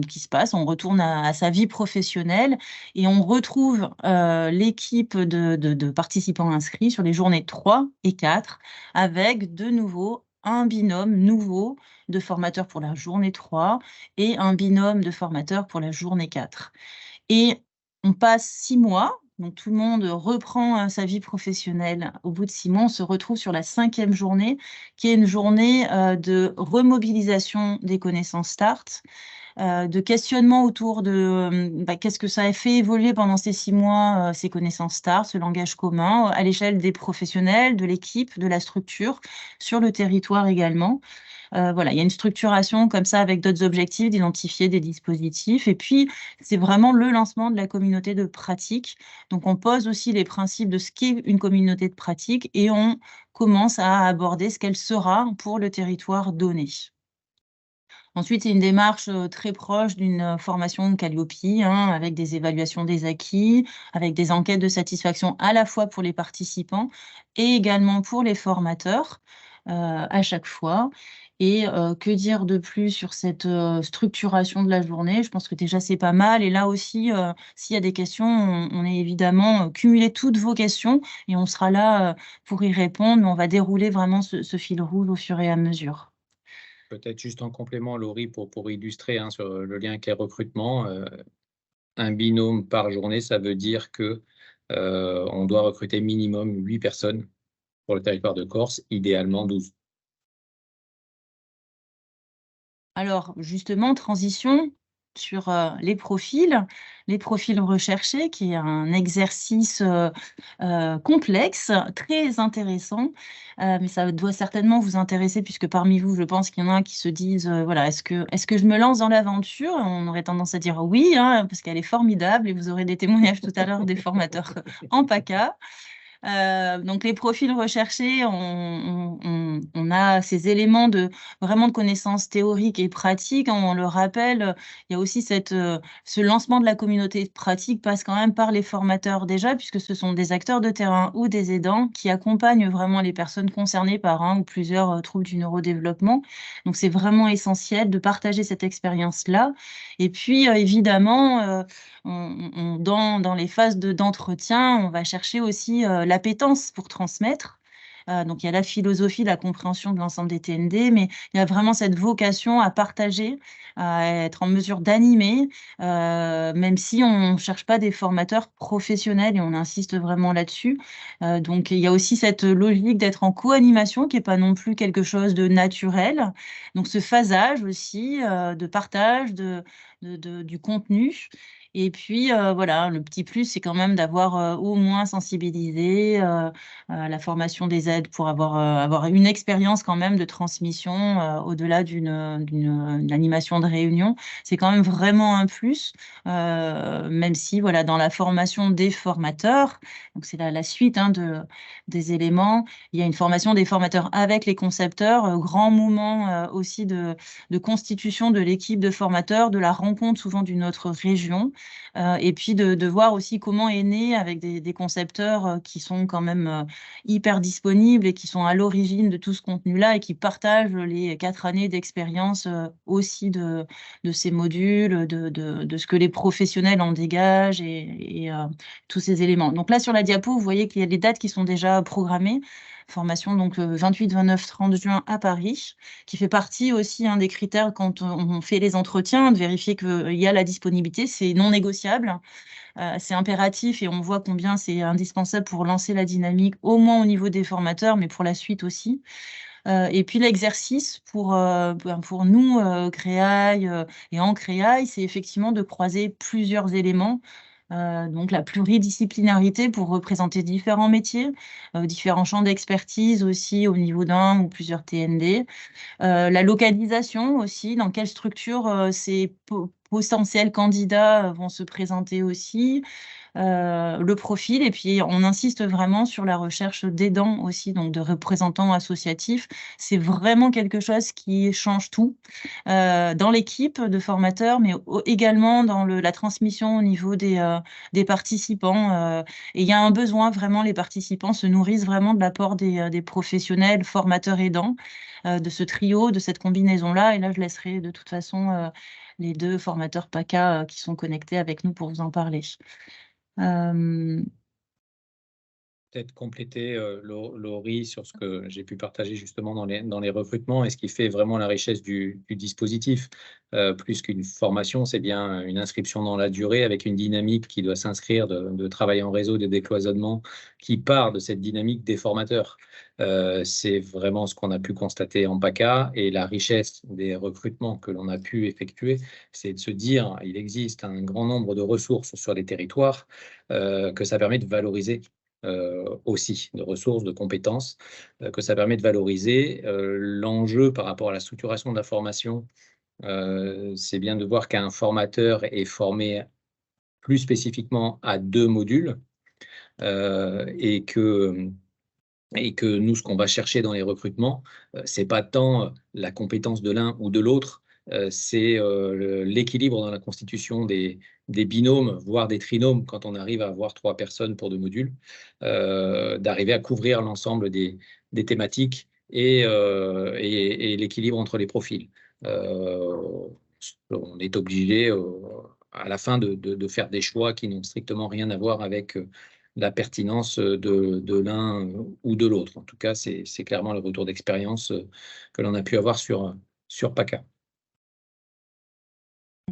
qui se passe. On retourne à sa vie professionnelle et on retrouve l'équipe de participants inscrits sur les journées 3 et 4 avec de nouveau un binôme nouveau de formateurs pour la journée 3 et un binôme de formateurs pour la journée 4. Et on passe 6 mois. Donc, tout le monde reprend sa vie professionnelle. Au bout de 6 mois, on se retrouve sur la 5e journée, qui est une journée de remobilisation des connaissances START, de questionnement autour de qu'est-ce que ça a fait évoluer pendant ces 6 mois, ces connaissances START, ce langage commun, à l'échelle des professionnels, de l'équipe, de la structure, sur le territoire également. Voilà, il y a une structuration comme ça avec d'autres objectifs, d'identifier des dispositifs. Et puis, c'est vraiment le lancement de la communauté de pratique. Donc, on pose aussi les principes de ce qu'est une communauté de pratique et on commence à aborder ce qu'elle sera pour le territoire donné. Ensuite, c'est une démarche très proche d'une formation Calliope, avec des évaluations des acquis, avec des enquêtes de satisfaction à la fois pour les participants et également pour les formateurs à chaque fois. Et que dire de plus sur cette structuration de la journée? Je pense que déjà, c'est pas mal. Et là aussi, s'il y a des questions, on est évidemment cumulé toutes vos questions et on sera là pour y répondre. Mais on va dérouler vraiment ce fil rouge au fur et à mesure. Peut-être juste en complément, Laurie, pour illustrer sur le lien avec les recrutements, un binôme par journée, ça veut dire que on doit recruter minimum 8 personnes pour le territoire de Corse, idéalement 12. Alors, justement, transition sur les profils recherchés, qui est un exercice complexe, très intéressant, mais ça doit certainement vous intéresser, puisque parmi vous, je pense qu'il y en a qui se disent, voilà, est-ce que je me lance dans l'aventure? On aurait tendance à dire oui, parce qu'elle est formidable, et vous aurez des témoignages tout à l'heure des formateurs en PACA. Donc les profils recherchés, on a ces éléments vraiment de connaissances théoriques et pratiques. On le rappelle, il y a aussi ce lancement de la communauté de pratique passe quand même par les formateurs déjà, puisque ce sont des acteurs de terrain ou des aidants qui accompagnent vraiment les personnes concernées par un ou plusieurs troubles du neurodéveloppement. Donc c'est vraiment essentiel de partager cette expérience-là. Et puis évidemment, dans les phases d'entretien, on va chercher aussi l'appétence pour transmettre. Donc, il y a la philosophie, la compréhension de l'ensemble des TND, mais il y a vraiment cette vocation à partager, à être en mesure d'animer, même si on ne cherche pas des formateurs professionnels et on insiste vraiment là-dessus. Donc, il y a aussi cette logique d'être en co-animation qui n'est pas non plus quelque chose de naturel. Donc, ce phasage aussi de partage, du contenu. Et puis, voilà, le petit plus, c'est quand même d'avoir au moins sensibilisé à la formation des aides pour avoir une expérience quand même de transmission au-delà d'une animation de réunion. C'est quand même vraiment un plus, même si, voilà, dans la formation des formateurs, donc c'est la suite hein, des éléments, il y a une formation des formateurs avec les concepteurs, grand moment aussi de constitution de l'équipe de formateurs, de la rencontre souvent d'une autre région, et puis de voir aussi comment est né avec des concepteurs qui sont quand même hyper disponibles et qui sont à l'origine de tout ce contenu-là et qui partagent les 4 années d'expérience aussi de ces modules, de ce que les professionnels en dégagent et tous ces éléments. Donc là, sur la diapo, vous voyez qu'il y a des dates qui sont déjà programmées. Formation donc 28, 29, 30 juin à Paris, qui fait partie aussi hein, des critères quand on fait les entretiens, de vérifier qu'il y a la disponibilité, c'est non négociable, c'est impératif et on voit combien c'est indispensable pour lancer la dynamique, au moins au niveau des formateurs, mais pour la suite aussi. Et puis l'exercice pour nous, Créail et en Créail, c'est effectivement de croiser plusieurs éléments. Donc la pluridisciplinarité pour représenter différents métiers, différents champs d'expertise aussi au niveau d'un ou plusieurs TND. La localisation aussi, dans quelle structure ces potentiels candidats vont se présenter aussi. Le profil, et puis on insiste vraiment sur la recherche d'aidants aussi, donc de représentants associatifs. C'est vraiment quelque chose qui change tout dans l'équipe de formateurs, mais également dans la transmission au niveau des participants. Et il y a un besoin, vraiment, les participants se nourrissent vraiment de l'apport des professionnels, formateurs aidants, de ce trio, de cette combinaison-là. Et là, je laisserai de toute façon les 2 formateurs PACA qui sont connectés avec nous pour vous en parler. Peut-être compléter, Laurie, sur ce que j'ai pu partager justement dans les recrutements et ce qui fait vraiment la richesse du dispositif. Plus qu'une formation, c'est bien une inscription dans la durée avec une dynamique qui doit s'inscrire de travail en réseau, de décloisonnement, qui part de cette dynamique des formateurs. C'est vraiment ce qu'on a pu constater en PACA et la richesse des recrutements que l'on a pu effectuer, c'est de se dire il existe un grand nombre de ressources sur les territoires, que ça permet de valoriser aussi, de ressources, de compétences, que ça permet de valoriser. L'enjeu par rapport à la structuration de la formation, c'est bien de voir qu'un formateur est formé plus spécifiquement à 2 modules et que nous, ce qu'on va chercher dans les recrutements, c'est pas tant la compétence de l'un ou de l'autre, c'est l'équilibre dans la constitution des binômes, voire des trinômes, quand on arrive à avoir 3 personnes pour 2 modules, d'arriver à couvrir l'ensemble des thématiques et l'équilibre entre les profils. On est obligé à la fin de faire des choix qui n'ont strictement rien à voir avec la pertinence de l'un ou de l'autre. En tout cas, c'est clairement le retour d'expérience que l'on a pu avoir sur PACA.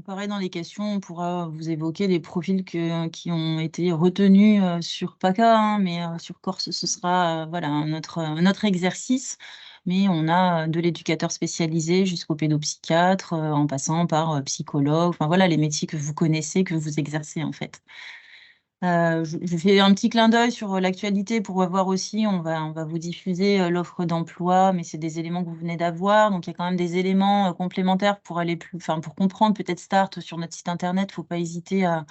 Pareil, dans les questions, on pourra vous évoquer des profils qui ont été retenus sur PACA, hein, mais sur Corse, ce sera voilà, notre exercice. Mais on a de l'éducateur spécialisé jusqu'au pédopsychiatre, en passant par psychologue, enfin voilà les métiers que vous connaissez, que vous exercez en fait. Je fais un petit clin d'œil sur l'actualité pour voir aussi, on va vous diffuser l'offre d'emploi, mais c'est des éléments que vous venez d'avoir. Donc, il y a quand même des éléments complémentaires pour aller pour comprendre peut-être Start sur notre site internet. Il ne faut pas hésiter à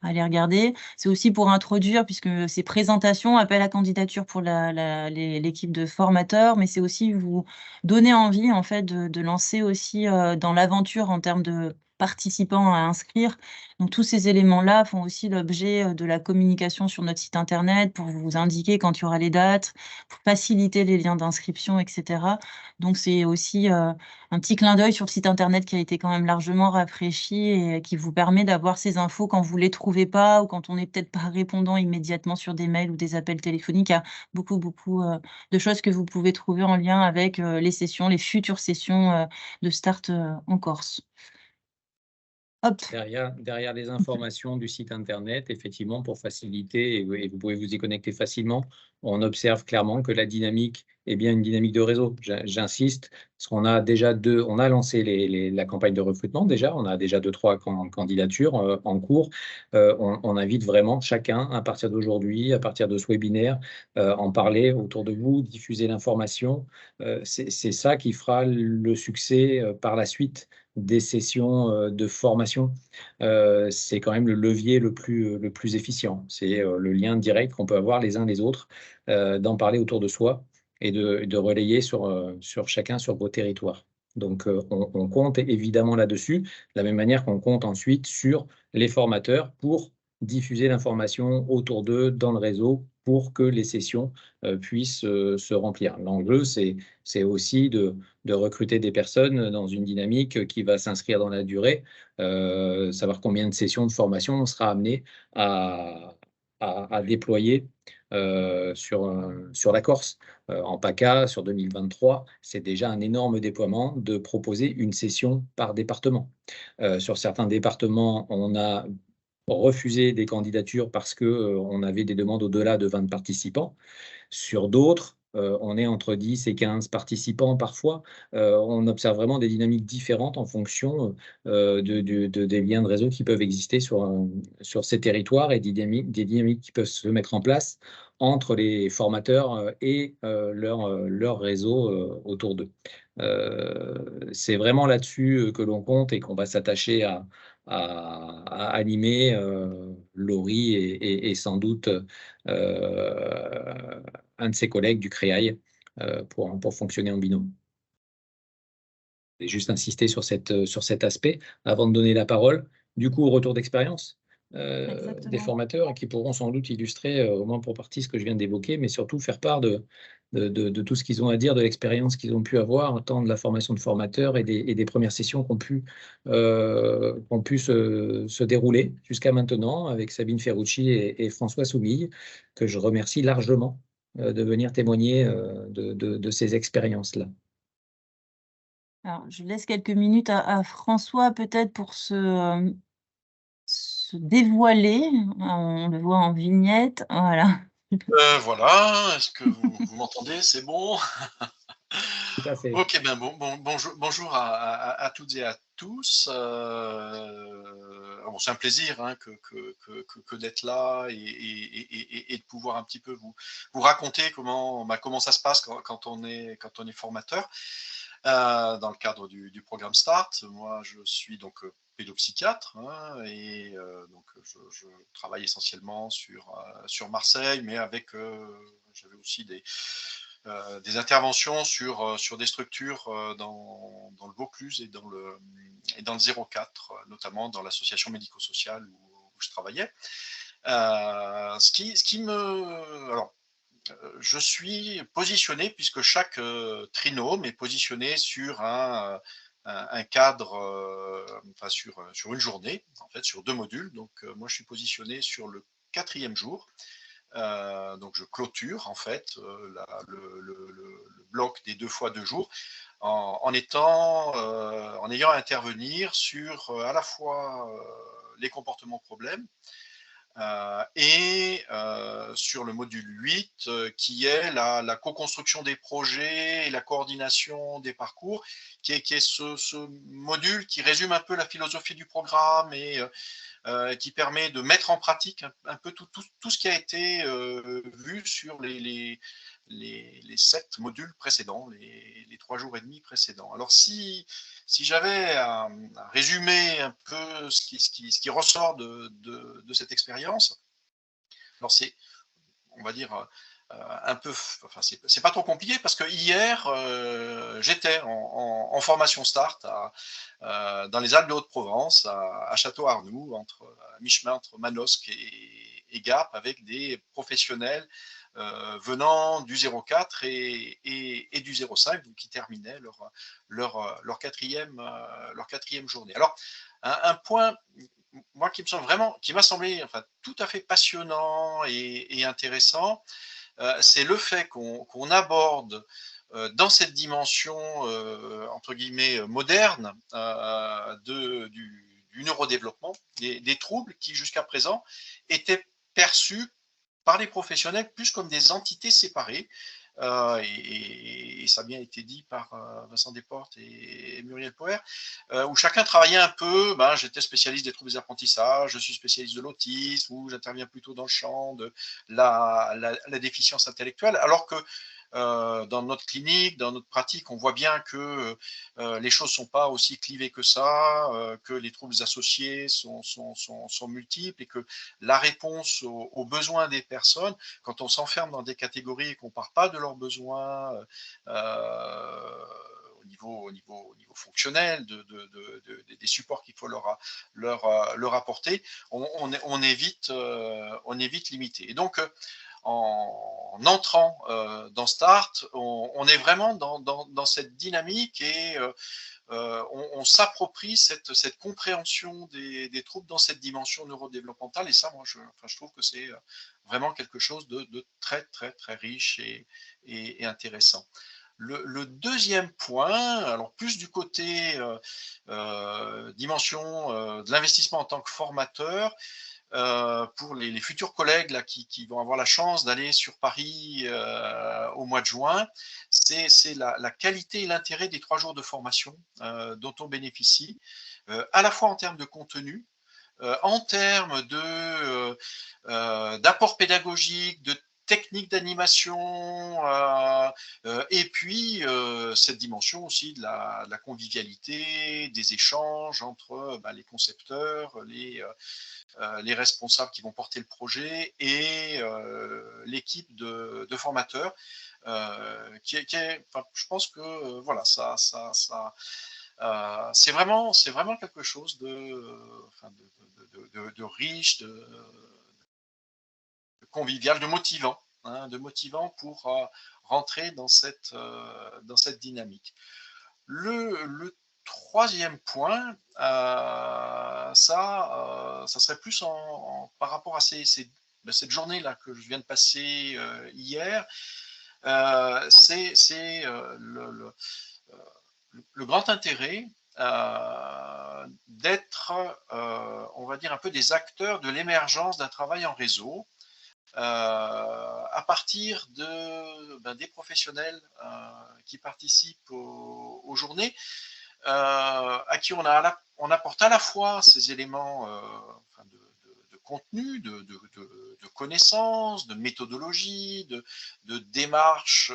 aller regarder. C'est aussi pour introduire, puisque c'est présentation, appel à candidature pour l'équipe de formateurs, mais c'est aussi vous donner envie en fait de lancer aussi dans l'aventure en termes de participants à inscrire. Donc tous ces éléments-là font aussi l'objet de la communication sur notre site internet pour vous indiquer quand il y aura les dates, pour faciliter les liens d'inscription, etc. Donc c'est aussi un petit clin d'œil sur le site internet qui a été quand même largement rafraîchi et qui vous permet d'avoir ces infos quand vous ne les trouvez pas ou quand on n'est peut-être pas répondant immédiatement sur des mails ou des appels téléphoniques. Il y a beaucoup de choses que vous pouvez trouver en lien avec les sessions, les futures sessions de Start en Corse. Hop. Derrière les informations du site internet, effectivement, pour faciliter, et vous pouvez vous y connecter facilement, on observe clairement que la dynamique est bien une dynamique de réseau. J'insiste, parce qu'on a déjà on a lancé la campagne de recrutement déjà, on a déjà 2-3 candidatures en cours. On invite vraiment chacun, à partir d'aujourd'hui, à partir de ce webinaire, en parler autour de vous, diffuser l'information. C'est ça qui fera le succès par la suite des sessions de formation. C'est quand même le levier le plus efficient. C'est le lien direct qu'on peut avoir les uns les autres, d'en parler autour de soi et de relayer sur chacun sur vos territoires. Donc, on compte évidemment là-dessus, de la même manière qu'on compte ensuite sur les formateurs pour diffuser l'information autour d'eux dans le réseau pour que les sessions puissent se remplir. L'enjeu, c'est aussi de recruter des personnes dans une dynamique qui va s'inscrire dans la durée, savoir combien de sessions de formation on sera amené à déployer sur la Corse. En PACA, sur 2023, c'est déjà un énorme déploiement de proposer une session par département. Sur certains départements, on a refusé des candidatures parce qu'on avait des demandes au-delà de 20 participants. Sur d'autres, on est entre 10 et 15 participants parfois. On observe vraiment des dynamiques différentes en fonction des liens de réseau qui peuvent exister sur ces territoires et des dynamiques qui peuvent se mettre en place entre les formateurs et leur réseau autour d'eux. C'est vraiment là-dessus que l'on compte et qu'on va s'attacher à animer. Laurie et sans doute un de ses collègues du CREAI pour fonctionner en binôme. Et juste insister sur cet aspect avant de donner la parole, du coup, au retour d'expérience des formateurs qui pourront sans doute illustrer, au moins pour partie, ce que je viens d'évoquer, mais surtout faire part de tout ce qu'ils ont à dire, de l'expérience qu'ils ont pu avoir, tant de la formation de formateurs et des premières sessions qui ont pu se dérouler jusqu'à maintenant avec Sabine Ferrucci et François Soumille, que je remercie largement de venir témoigner de ces expériences-là. Alors, je laisse quelques minutes à François peut-être pour se dévoiler. On le voit en vignette. Voilà. Voilà, est-ce que vous m'entendez? C'est bon? Tout à fait. Ok, ben bonjour à toutes et à tous. Bon, c'est un plaisir hein, que d'être là et de pouvoir un petit peu vous raconter comment ça se passe quand on est formateur. Dans le cadre du programme START, moi je suis donc pédopsychiatre hein, et donc je travaille essentiellement sur Marseille, mais avec j'avais aussi des interventions sur des structures dans le Vaucluse et dans le 04, notamment dans l'association médico-sociale où je travaillais. Ce qui me... Alors, je suis positionné, puisque chaque trinôme est positionné sur un cadre, enfin sur une journée, en fait, sur 2 modules. Donc, moi, je suis positionné sur le 4e jour. Donc, je clôture, en fait, le bloc des 2 fois 2 jours en ayant à intervenir sur à la fois les comportements problèmes, et sur le module 8 qui est la co-construction des projets et la coordination des parcours, qui est ce module qui résume un peu la philosophie du programme et qui permet de mettre en pratique un peu tout ce qui a été vu sur les 7 modules précédents, les 3 jours et demi précédents. Alors si j'avais à résumer un peu ce qui ressort de cette expérience, alors c'est, on va dire, un peu, enfin c'est pas trop compliqué parce que hier j'étais en formation START dans les Alpes de Haute-Provence, à Château-Arnoux, à mi-chemin entre Manosque et Gap, avec des professionnels venant du 04 et du 05, donc qui terminaient leur quatrième journée. Alors, un point, moi, qui m'a semblé enfin, tout à fait passionnant et intéressant, c'est le fait qu'on aborde dans cette dimension, entre guillemets, moderne du neurodéveloppement, des troubles qui, jusqu'à présent, étaient perçus par les professionnels plus comme des entités séparées. Et ça a bien été dit par Vincent Desportes et Muriel Poher, où chacun travaillait un peu. J'étais spécialiste des troubles des apprentissages, je suis spécialiste de l'autisme, ou j'interviens plutôt dans le champ de la déficience intellectuelle, alors que dans notre clinique, dans notre pratique, on voit bien que les choses ne sont pas aussi clivées que ça, que les troubles associés sont multiples et que la réponse aux besoins des personnes, quand on s'enferme dans des catégories et qu'on ne part pas de leurs besoins au niveau fonctionnel, des supports qu'il faut leur apporter, on est vite limité. Et donc, en entrant dans Start, on est vraiment dans cette dynamique et on s'approprie cette compréhension des troubles dans cette dimension neurodéveloppementale. Et ça, moi, je trouve que c'est vraiment quelque chose de très, très, très riche et intéressant. Le deuxième point, alors plus du côté dimension de l'investissement en tant que formateur, pour les futurs collègues là, qui vont avoir la chance d'aller sur Paris au mois de juin, c'est la qualité et l'intérêt des 3 jours de formation dont on bénéficie, à la fois en termes de contenu, en termes d'apport pédagogique, de techniques d'animation, et puis cette dimension aussi de la convivialité, des échanges entre les concepteurs, les responsables qui vont porter le projet et l'équipe de formateurs, je pense que voilà, c'est vraiment quelque chose de riche, de convivial, de motivant pour rentrer dans cette dynamique. Le troisième point, ça serait plus par rapport à cette journée-là que je viens de passer hier. C'est le grand intérêt d'être, on va dire, un peu des acteurs de l'émergence d'un travail en réseau, à partir des professionnels qui participent aux journées, à qui on apporte à la fois ces éléments de contenu, de connaissances, de méthodologie, de démarches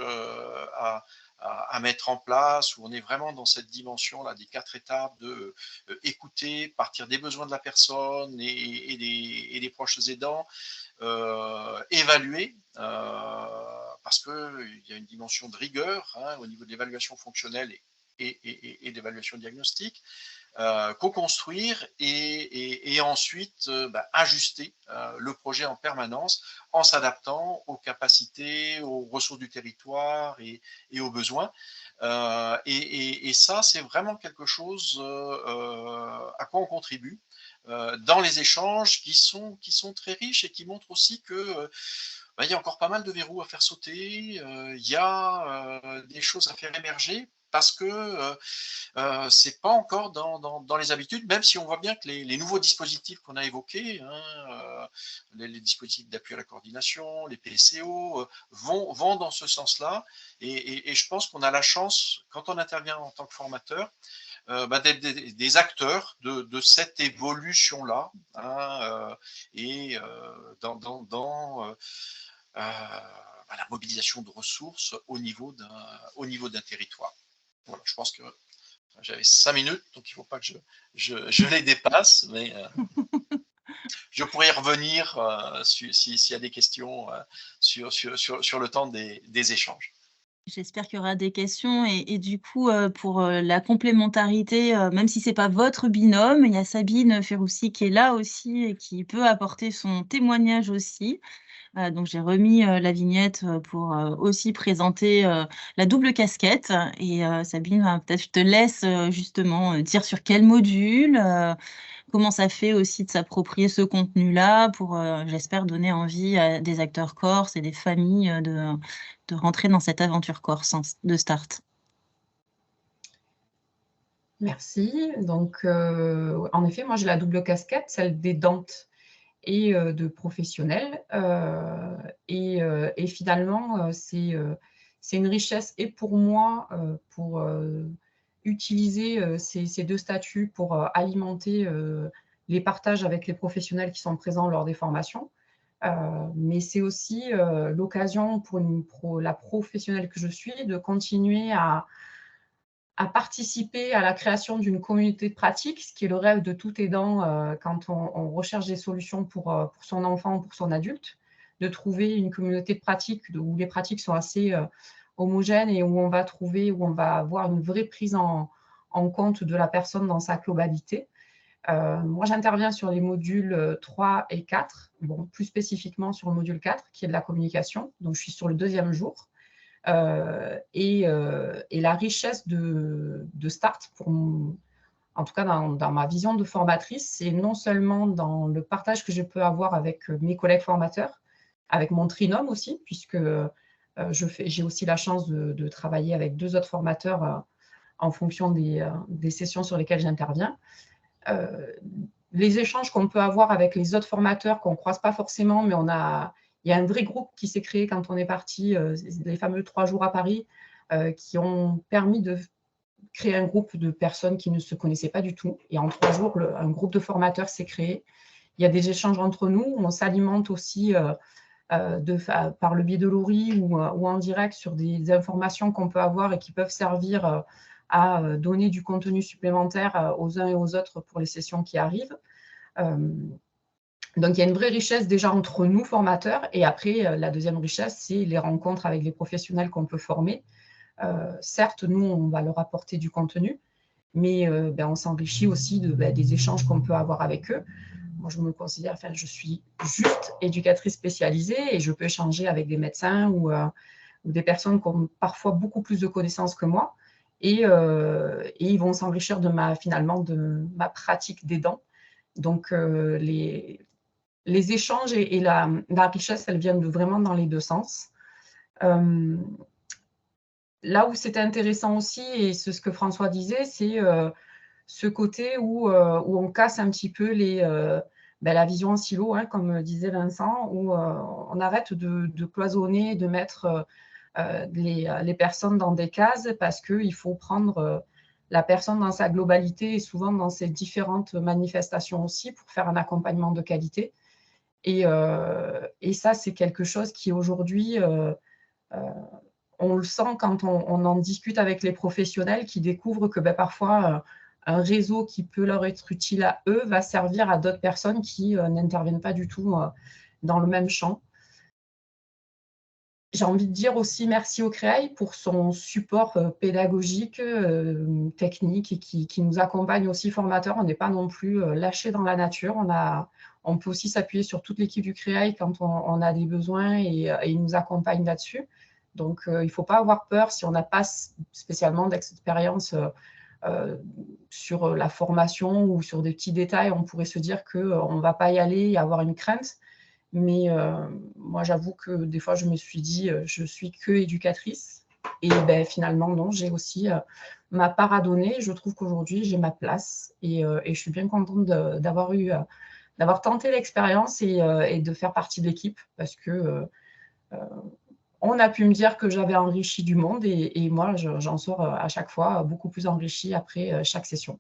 à mettre en place, où on est vraiment dans cette dimension-là des 4 étapes de écouter, partir des besoins de la personne et des proches aidants, évaluer, parce qu'il y a une dimension de rigueur au niveau de l'évaluation fonctionnelle et d'évaluation diagnostique, co-construire et ensuite ajuster le projet en permanence en s'adaptant aux capacités, aux ressources du territoire et aux besoins. Et ça, c'est vraiment quelque chose à quoi on contribue dans les échanges qui sont très riches et qui montrent aussi que il y a encore pas mal de verrous à faire sauter, il y a des choses à faire émerger, parce que c'est pas encore dans les habitudes, même si on voit bien que les nouveaux dispositifs qu'on a évoqués, les dispositifs d'appui à la coordination, les PSCO, vont dans ce sens-là. Et je pense qu'on a la chance, quand on intervient en tant que formateur, d'être des acteurs de cette évolution-là, et dans la mobilisation de ressources au niveau d'un territoire. Voilà, je pense que j'avais 5 minutes, donc il ne faut pas que je les dépasse, mais je pourrais y revenir s'il y a des questions sur le temps des échanges. J'espère qu'il y aura des questions et du coup, pour la complémentarité, même si ce n'est pas votre binôme, il y a Sabine Ferroussi qui est là aussi et qui peut apporter son témoignage aussi. Donc, j'ai remis la vignette pour aussi présenter la double casquette. Et Sabine, peut-être je te laisse justement dire sur quel module, comment ça fait aussi de s'approprier ce contenu-là pour, j'espère, donner envie à des acteurs corses et des familles de rentrer dans cette aventure corse de Start. Merci. Donc, en effet, moi, j'ai la double casquette, celle d'aidante et de professionnels. Et finalement, c'est une richesse et pour moi, pour utiliser ces deux statuts pour alimenter les partages avec les professionnels qui sont présents lors des formations. Mais c'est aussi l'occasion pour la professionnelle que je suis de continuer à participer à la création d'une communauté de pratique, ce qui est le rêve de tout aidant quand on recherche des solutions pour son enfant ou pour son adulte, de trouver une communauté de pratique où les pratiques sont assez homogènes et où on va avoir une vraie prise en compte de la personne dans sa globalité. Moi, j'interviens sur les modules 3 et 4, bon, plus spécifiquement sur le module 4, qui est de la communication. Donc, je suis sur le 2e jour. Et la richesse de Start, en tout cas dans ma vision de formatrice, c'est non seulement dans le partage que je peux avoir avec mes collègues formateurs, avec mon trinôme aussi, puisque j'ai aussi la chance de travailler avec 2 autres formateurs en fonction des sessions sur lesquelles j'interviens. Les échanges qu'on peut avoir avec les autres formateurs qu'on ne croise pas forcément, mais il y a un vrai groupe qui s'est créé quand on est parti, les fameux 3 jours à Paris, qui ont permis de créer un groupe de personnes qui ne se connaissaient pas du tout. Et en 3 jours, un groupe de formateurs s'est créé. Il y a des échanges entre nous. On s'alimente aussi par le biais de l'ORI ou en direct sur des informations qu'on peut avoir et qui peuvent servir à donner du contenu supplémentaire aux uns et aux autres pour les sessions qui arrivent. Donc, il y a une vraie richesse déjà entre nous, formateurs, et après, la deuxième richesse, c'est les rencontres avec les professionnels qu'on peut former. Certes, nous, on va leur apporter du contenu, mais on s'enrichit aussi des échanges qu'on peut avoir avec eux. Moi, je me considère, enfin, je suis juste éducatrice spécialisée et je peux échanger avec des médecins ou des personnes qui ont parfois beaucoup plus de connaissances que moi et ils vont s'enrichir finalement de ma pratique d'aidant. Donc, les échanges et la richesse, elles viennent vraiment dans les 2 sens. Là où c'était intéressant aussi, et c'est ce que François disait, c'est ce côté où on casse un petit peu la vision en silo, hein, comme disait Vincent, où on arrête de cloisonner, de mettre les personnes dans des cases, parce qu'il faut prendre la personne dans sa globalité et souvent dans ses différentes manifestations aussi pour faire un accompagnement de qualité. Et ça, c'est quelque chose qui aujourd'hui, on le sent quand on en discute avec les professionnels qui découvrent que parfois, un réseau qui peut leur être utile à eux va servir à d'autres personnes qui n'interviennent pas du tout dans le même champ. J'ai envie de dire aussi merci au CREAI pour son support pédagogique, technique et qui nous accompagne aussi formateurs. On n'est pas non plus lâchés dans la nature. On peut aussi s'appuyer sur toute l'équipe du CREAI quand on a des besoins et ils nous accompagnent là-dessus. Donc, il ne faut pas avoir peur si on n'a pas spécialement d'expérience sur la formation ou sur des petits détails. On pourrait se dire qu'on ne va pas y aller et avoir une crainte. Mais moi, j'avoue que des fois, je me suis dit, je suis que éducatrice. Et finalement, non, j'ai aussi ma part à donner. Je trouve qu'aujourd'hui, j'ai ma place. Et je suis bien contente d'avoir tenté l'expérience et de faire partie de l'équipe. Parce que on a pu me dire que j'avais enrichi du monde. Et moi, j'en sors à chaque fois beaucoup plus enrichie après chaque session.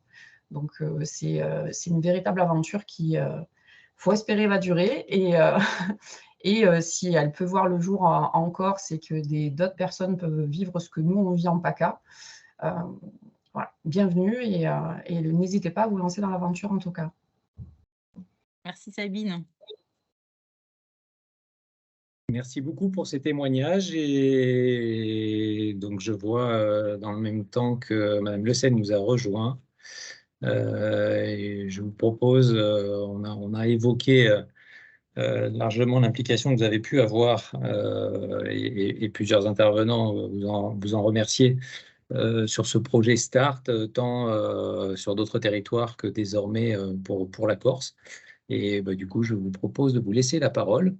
Donc, c'est une véritable aventure qui... faut espérer va durer et si elle peut voir le jour en Corse et que d'autres personnes peuvent vivre ce que nous on vit en PACA, voilà, bienvenue et n'hésitez pas à vous lancer dans l'aventure en tout cas. Merci Sabine. Merci beaucoup pour ces témoignages et donc je vois dans le même temps que Madame Le Senne nous a rejoint. Et je vous propose, on a évoqué largement l'implication que vous avez pu avoir et plusieurs intervenants vous en remercier sur ce projet START, tant sur d'autres territoires que désormais pour la Corse. Et du coup, je vous propose de vous laisser la parole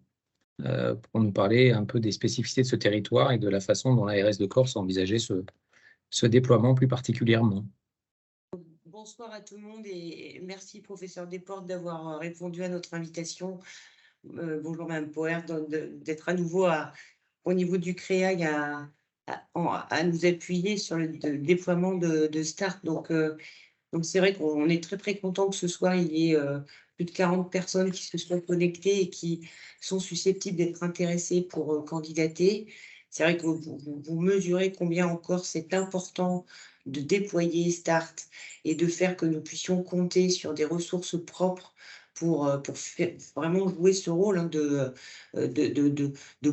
pour nous parler un peu des spécificités de ce territoire et de la façon dont l'ARS de Corse a envisagé ce déploiement plus particulièrement. bonsoir à tout le monde et merci professeur Desportes d'avoir répondu à notre invitation. Bonjour Mme Poher, d'être à nouveau au niveau du CREAI à nous appuyer sur le déploiement de START. Donc c'est vrai qu'on est très très content que ce soir il y ait plus de 40 personnes qui se sont connectées et qui sont susceptibles d'être intéressées pour candidater. C'est vrai que vous mesurez combien encore c'est important de déployer START et de faire que nous puissions compter sur des ressources propres pour vraiment jouer ce rôle hein, de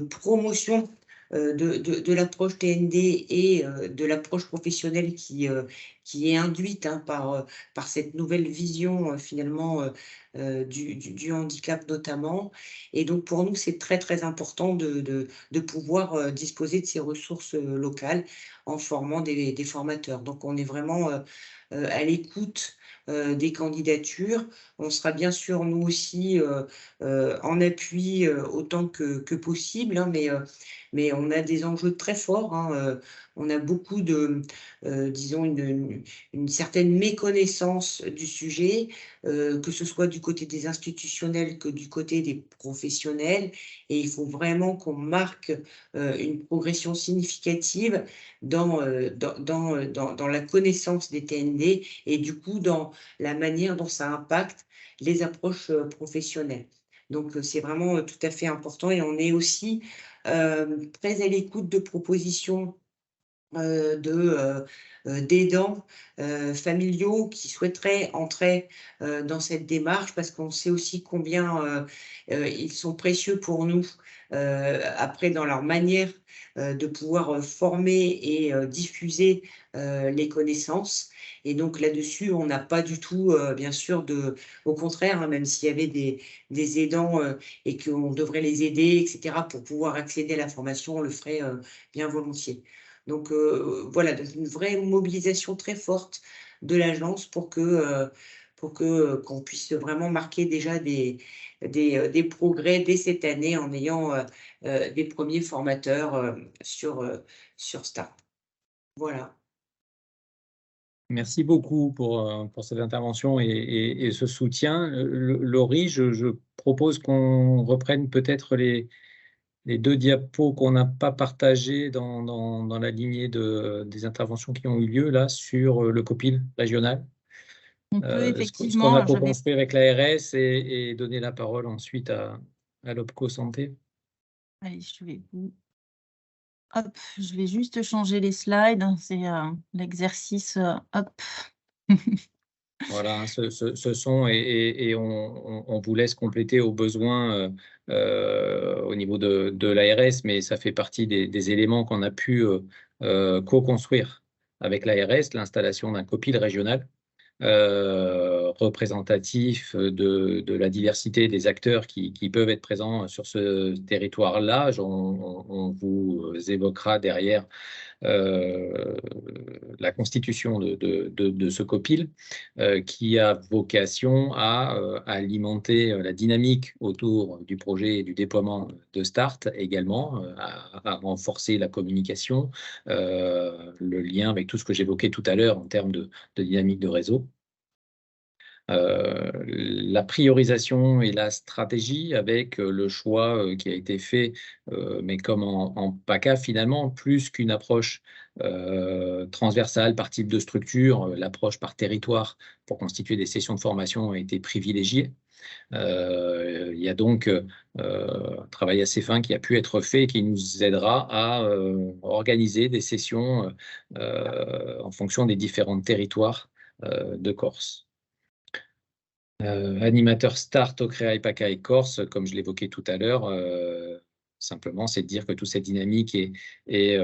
promotion de l'approche TND et de l'approche professionnelle qui est induite hein, par cette nouvelle vision finalement du handicap notamment. Et donc pour nous, c'est très très important de pouvoir disposer de ces ressources locales en formant des formateurs. Donc on est vraiment à l'écoute des candidatures. On sera bien sûr nous aussi en appui autant que possible, hein, mais on a des enjeux très forts. Hein, on a beaucoup disons, une certaine méconnaissance du sujet, que ce soit du côté des institutionnels que du côté des professionnels. Et il faut vraiment qu'on marque une progression significative dans la connaissance des TND et du coup dans la manière dont ça impacte les approches professionnelles. Donc, c'est vraiment tout à fait important et on est aussi très à l'écoute de propositions d'aidants familiaux qui souhaiteraient entrer dans cette démarche parce qu'on sait aussi combien ils sont précieux pour nous après dans leur manière de pouvoir former et diffuser les connaissances. Et donc là-dessus, on n'a pas du tout, bien sûr, au contraire, hein, même s'il y avait des aidants et qu'on devrait les aider, etc., pour pouvoir accéder à la formation, on le ferait bien volontiers. Donc voilà, donc une vraie mobilisation très forte de l'agence pour qu'on puisse vraiment marquer déjà des progrès dès cette année en ayant des premiers formateurs sur START. Voilà. Merci beaucoup pour cette intervention et ce soutien. Laurie, je propose qu'on reprenne peut-être les deux diapos qu'on n'a pas partagés dans la lignée des interventions qui ont eu lieu là sur le COPIL régional. On peut effectivement. Ce qu'on a co-construit avec l'ARS et donner la parole ensuite à l'OPCO Santé. Allez, hop, je vais juste changer les slides. C'est l'exercice. Hop. Voilà, ce sont et on vous laisse compléter au besoin au niveau de l'ARS, mais ça fait partie des éléments qu'on a pu co-construire avec l'ARS, l'installation d'un COPIL régional représentatif de la diversité des acteurs qui peuvent être présents sur ce territoire-là. On vous évoquera derrière la constitution de ce COPIL qui a vocation à alimenter la dynamique autour du projet et du déploiement de START également, à renforcer la communication, le lien avec tout ce que j'évoquais tout à l'heure en termes de dynamique de réseau. La priorisation et la stratégie avec le choix qui a été fait, mais comme en PACA finalement, plus qu'une approche transversale par type de structure, l'approche par territoire pour constituer des sessions de formation a été privilégiée. Il y a donc un travail assez fin qui a pu être fait et qui nous aidera à organiser des sessions en fonction des différents territoires de Corse. Animateur START au CREAI PACA et Corse, comme je l'évoquais tout à l'heure, simplement c'est de dire que toute cette dynamique est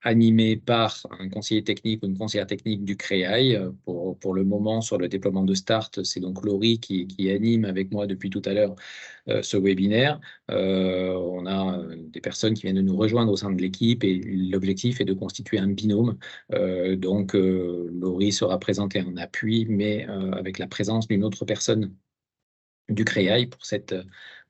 animée par un conseiller technique ou une conseillère technique du CREAI. Pour le moment, sur le déploiement de START, c'est donc Laurie qui anime avec moi depuis tout à l'heure ce webinaire. On a des personnes qui viennent de nous rejoindre au sein de l'équipe et l'objectif est de constituer un binôme. Donc, Laurie sera présentée en appui, mais avec la présence d'une autre personne du CREAI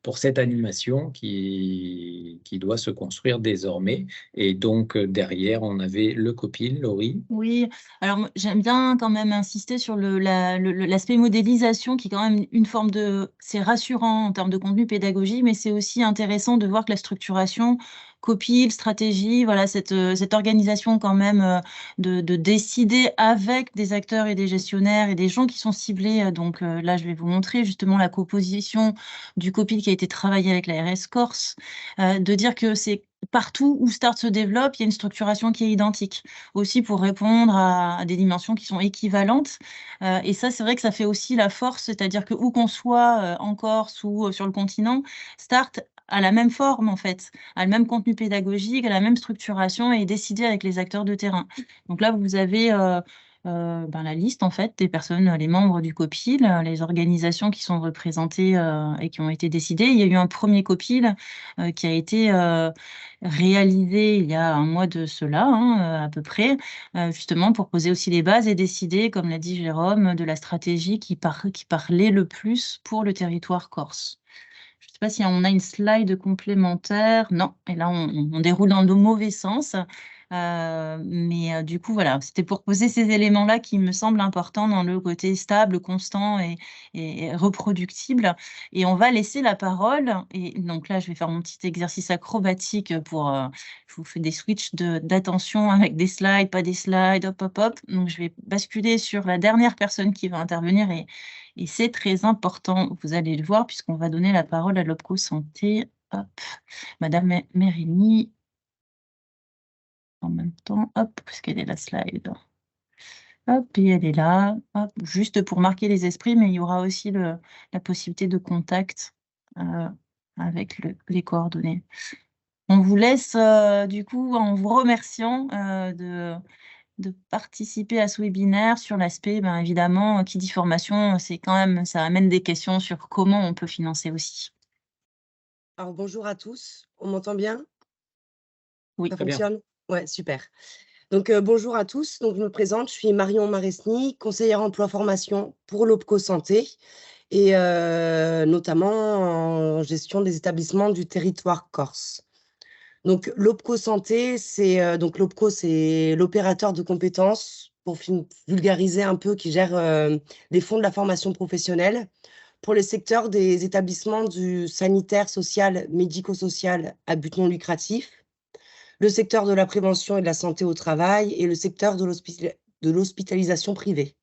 pour cette animation qui doit se construire désormais. Et donc, derrière, on avait le copil, Laurie. Oui, alors j'aime bien quand même insister sur l'aspect modélisation qui est quand même une forme de... C'est rassurant en termes de contenu pédagogique, mais c'est aussi intéressant de voir que la structuration, copil, stratégie, voilà, cette organisation quand même de décider avec des acteurs et des gestionnaires et des gens qui sont ciblés. Donc là, je vais vous montrer justement la composition du copil qui a été travaillé avec la RS Corse, de dire que c'est partout où Start se développe, il y a une structuration qui est identique aussi pour répondre à des dimensions qui sont équivalentes. Et ça, c'est vrai que ça fait aussi la force, c'est-à-dire que où qu'on soit en Corse ou sur le continent, Start a la même forme en fait, a le même contenu pédagogique, a la même structuration et est décidé avec les acteurs de terrain. Donc là, vous avez la liste en fait des personnes, les membres du COPIL, les organisations qui sont représentées et qui ont été décidées. Il y a eu un premier COPIL qui a été réalisé il y a un mois de cela, à peu près, justement pour poser aussi les bases et décider, comme l'a dit Jérôme, de la stratégie qui parlait le plus pour le territoire corse. Je ne sais pas si on a une slide complémentaire. Non, et là, on déroule dans le mauvais sens. Mais du coup, voilà, c'était pour poser ces éléments-là qui me semblent importants dans le côté stable, constant et reproductible. Et on va laisser la parole. Et donc là, je vais faire mon petit exercice acrobatique pour... je vous fais des switches d'attention avec des slides, pas des slides, hop, hop, hop. Donc, je vais basculer sur la dernière personne qui va intervenir et c'est très important, vous allez le voir, puisqu'on va donner la parole à l'OPCO Santé. Hop, Madame Mérini. En même temps, hop, parce qu'elle est la slide. Hop, et elle est là, hop, juste pour marquer les esprits, mais il y aura aussi la possibilité de contact avec les coordonnées. On vous laisse, du coup, en vous remerciant de participer à ce webinaire sur l'aspect, évidemment, qui dit formation, c'est quand même, ça amène des questions sur comment on peut financer aussi. Alors, bonjour à tous, on m'entend bien? Oui, Ça très bien. fonctionne? Ouais, super. Donc, bonjour à tous. Donc, je me présente, je suis Marion Maresny, conseillère emploi-formation pour l'OPCO Santé et notamment en gestion des établissements du territoire corse. Donc, l'OPCO Santé, c'est donc l'OPCO, c'est l'opérateur de compétences, pour vulgariser un peu, qui gère les fonds de la formation professionnelle pour les secteurs des établissements du sanitaire, social, médico-social à but non lucratif, le secteur de la prévention et de la santé au travail et le secteur de l'hospitalisation privée.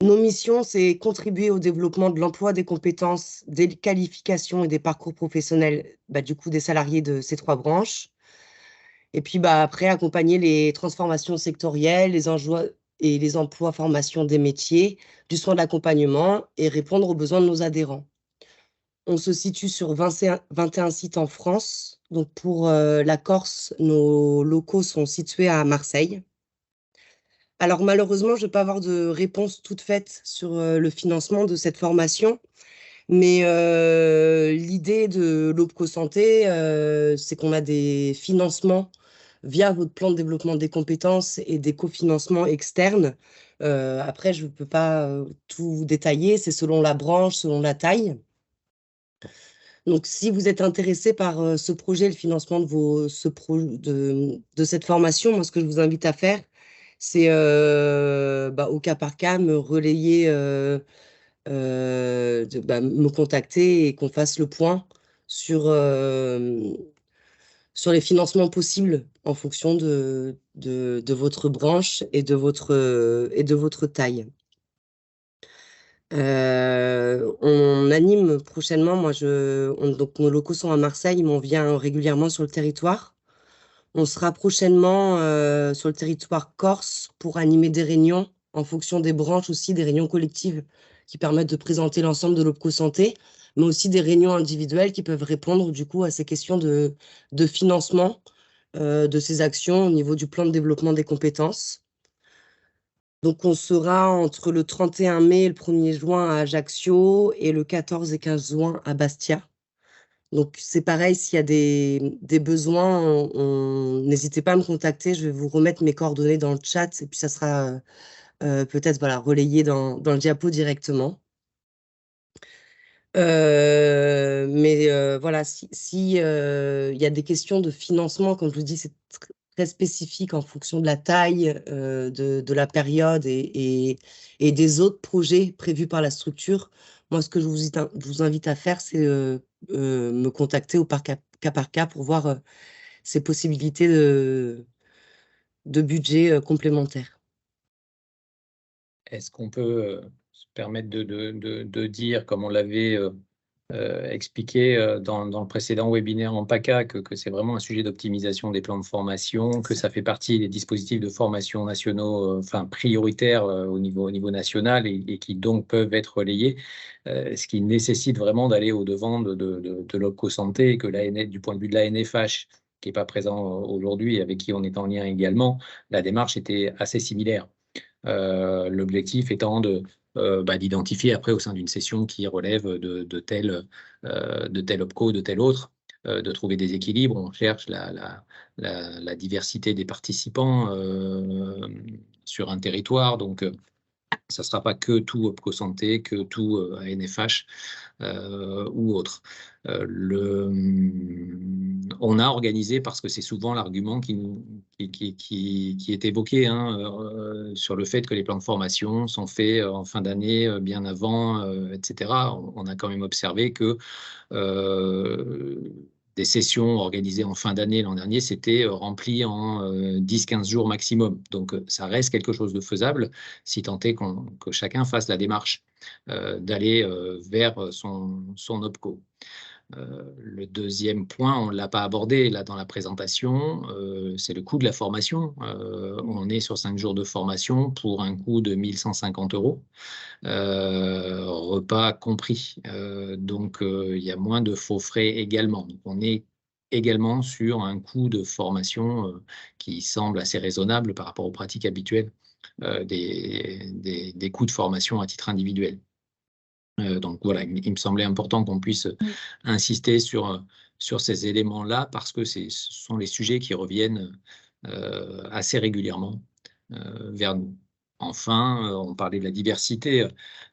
Nos missions, c'est contribuer au développement de l'emploi, des compétences, des qualifications et des parcours professionnels, du coup, des salariés de ces trois branches. Et puis, après, accompagner les transformations sectorielles, les enjeux et les emplois, formation des métiers, du soin d'accompagnement et répondre aux besoins de nos adhérents. On se situe sur 21 sites en France. Donc, pour la Corse, nos locaux sont situés à Marseille. Alors, malheureusement, je ne vais pas avoir de réponse toute faite sur le financement de cette formation. Mais l'idée de l'OPCO Santé, c'est qu'on a des financements via votre plan de développement des compétences et des cofinancements externes. Après, je ne peux pas tout détailler, c'est selon la branche, selon la taille. Donc, si vous êtes intéressé par ce projet, le financement de cette formation, moi, ce que je vous invite à faire, c'est au cas par cas, me relayer, me contacter et qu'on fasse le point sur les financements possibles en fonction de votre branche et de votre taille. On anime prochainement, donc nos locaux sont à Marseille, mais on vient régulièrement sur le territoire. On sera prochainement sur le territoire corse pour animer des réunions en fonction des branches aussi, des réunions collectives qui permettent de présenter l'ensemble de l'OPCO Santé, mais aussi des réunions individuelles qui peuvent répondre du coup à ces questions de financement de ces actions au niveau du plan de développement des compétences. Donc, on sera entre le 31 mai et le 1er juin à Ajaccio et le 14 et 15 juin à Bastia. Donc, c'est pareil, s'il y a des besoins, n'hésitez pas à me contacter. Je vais vous remettre mes coordonnées dans le chat et puis ça sera peut-être relayé dans le diapo directement. Mais voilà, si y a des questions de financement, comme je vous dis, c'est très spécifique en fonction de la taille, de la période et des autres projets prévus par la structure. Moi, ce que je vous invite à faire, c'est me contacter au cas par cas pour voir ces possibilités de budget complémentaire. Est-ce qu'on peut se permettre de dire, comme on l'avait expliqué dans le précédent webinaire en PACA, que c'est vraiment un sujet d'optimisation des plans de formation, que ça fait partie des dispositifs de formation nationaux, enfin prioritaires au niveau national et qui donc peuvent être relayés, ce qui nécessite vraiment d'aller au-devant de l'OPCO Santé et que du point de vue de la NFH, qui n'est pas présent aujourd'hui, avec qui on est en lien également, la démarche était assez similaire. L'objectif étant d'identifier après au sein d'une session qui relève de tel OPCO, de tel autre, de trouver des équilibres. On cherche la diversité des participants sur un territoire. Donc, ça ne sera pas que tout OPCO Santé, que tout ANFH ou autre. On a organisé, parce que c'est souvent l'argument qui est évoqué sur le fait que les plans de formation sont faits en fin d'année, bien avant, etc. On a quand même observé que des sessions organisées en fin d'année l'an dernier, c'était rempli en 10-15 jours maximum. Donc, ça reste quelque chose de faisable, si tant est que chacun fasse la démarche d'aller vers son OPCO. Le deuxième point, on ne l'a pas abordé là dans la présentation, c'est le coût de la formation. On est sur 5 jours de formation pour un coût de 1 150 €, repas compris. Donc, il y a moins de faux frais également. Donc, on est également sur un coût de formation qui semble assez raisonnable par rapport aux pratiques habituelles des coûts de formation à titre individuel. Donc voilà, il me semblait important qu'on puisse insister sur ces éléments-là parce que ce sont les sujets qui reviennent assez régulièrement vers nous. Enfin, on parlait de la diversité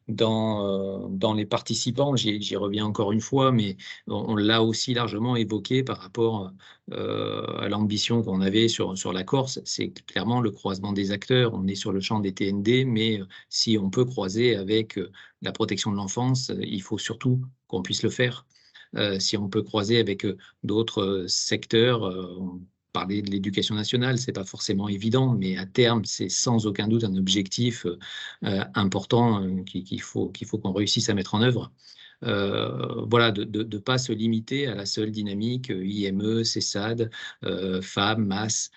dans les participants, j'y reviens encore une fois, mais on l'a aussi largement évoqué par rapport à l'ambition qu'on avait sur la Corse. C'est clairement le croisement des acteurs. On est sur le champ des TND, mais si on peut croiser avec la protection de l'enfance, il faut surtout qu'on puisse le faire. Si on peut croiser avec d'autres secteurs, parler de l'éducation nationale, ce n'est pas forcément évident, mais à terme, c'est sans aucun doute un objectif important qu'il faut qu'on réussisse à mettre en œuvre. Voilà, de ne pas se limiter à la seule dynamique IME, CESAD, femmes, masse,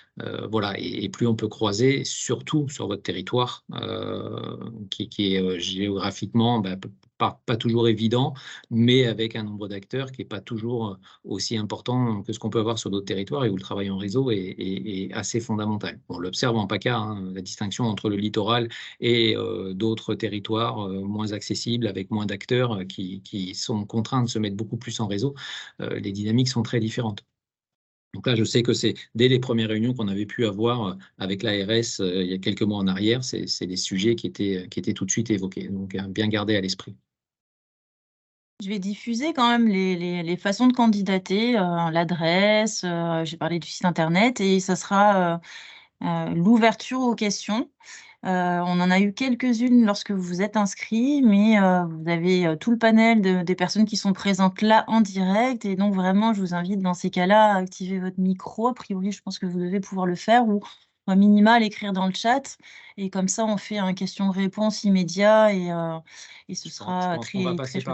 voilà, et plus on peut croiser, surtout sur votre territoire, qui est géographiquement pas toujours évident, mais avec un nombre d'acteurs qui n'est pas toujours aussi important que ce qu'on peut avoir sur d'autres territoires et où le travail en réseau est assez fondamental. On l'observe en PACA, la distinction entre le littoral et d'autres territoires moins accessibles, avec moins d'acteurs qui sont contraints de se mettre beaucoup plus en réseau. Les dynamiques sont très différentes. Donc là, je sais que c'est dès les premières réunions qu'on avait pu avoir avec l'ARS il y a quelques mois en arrière, c'est des sujets qui étaient tout de suite évoqués. Donc, bien gardé à l'esprit. Je vais diffuser quand même les façons de candidater, l'adresse, j'ai parlé du site internet et ça sera l'ouverture aux questions. On en a eu quelques-unes lorsque vous vous êtes inscrits, mais vous avez tout le panel des personnes qui sont présentes là en direct. Et donc, vraiment, je vous invite dans ces cas-là à activer votre micro. A priori, je pense que vous devez pouvoir le faire ou à minima à l'écrire dans le chat. Et comme ça, on fait un question-réponse immédiat et ce sera très, on va passer très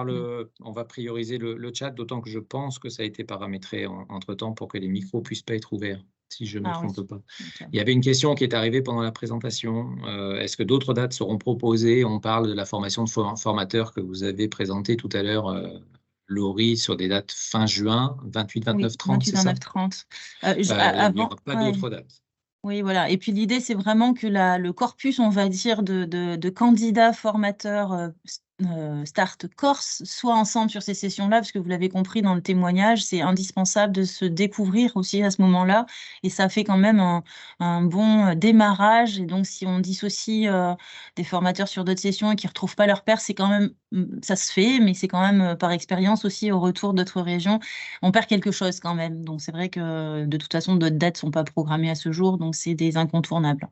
on va prioriser le chat, d'autant que je pense que ça a été paramétré entre-temps pour que les micros puissent pas être ouverts, si je ne me trompe pas. Okay. Il y avait une question qui est arrivée pendant la présentation. Est-ce que d'autres dates seront proposées? On parle de la formation de formateurs que vous avez présentée tout à l'heure, Laurie, sur des dates fin juin, 28, 29, 30, c'est ça? 28, 29, 30. Il n'y aura pas d'autres dates. Oui, voilà. Et puis l'idée, c'est vraiment que le corpus, on va dire, de candidats formateurs Start Corse soient ensemble sur ces sessions-là, parce que vous l'avez compris dans le témoignage, c'est indispensable de se découvrir aussi à ce moment-là, et ça fait quand même un bon démarrage. Et donc, si on dissocie des formateurs sur d'autres sessions et qu'ils ne retrouvent pas leur pair, c'est quand même, ça se fait, mais c'est quand même par expérience aussi au retour d'autres régions, on perd quelque chose quand même. Donc, c'est vrai que de toute façon, d'autres dates ne sont pas programmées à ce jour, donc c'est des incontournables.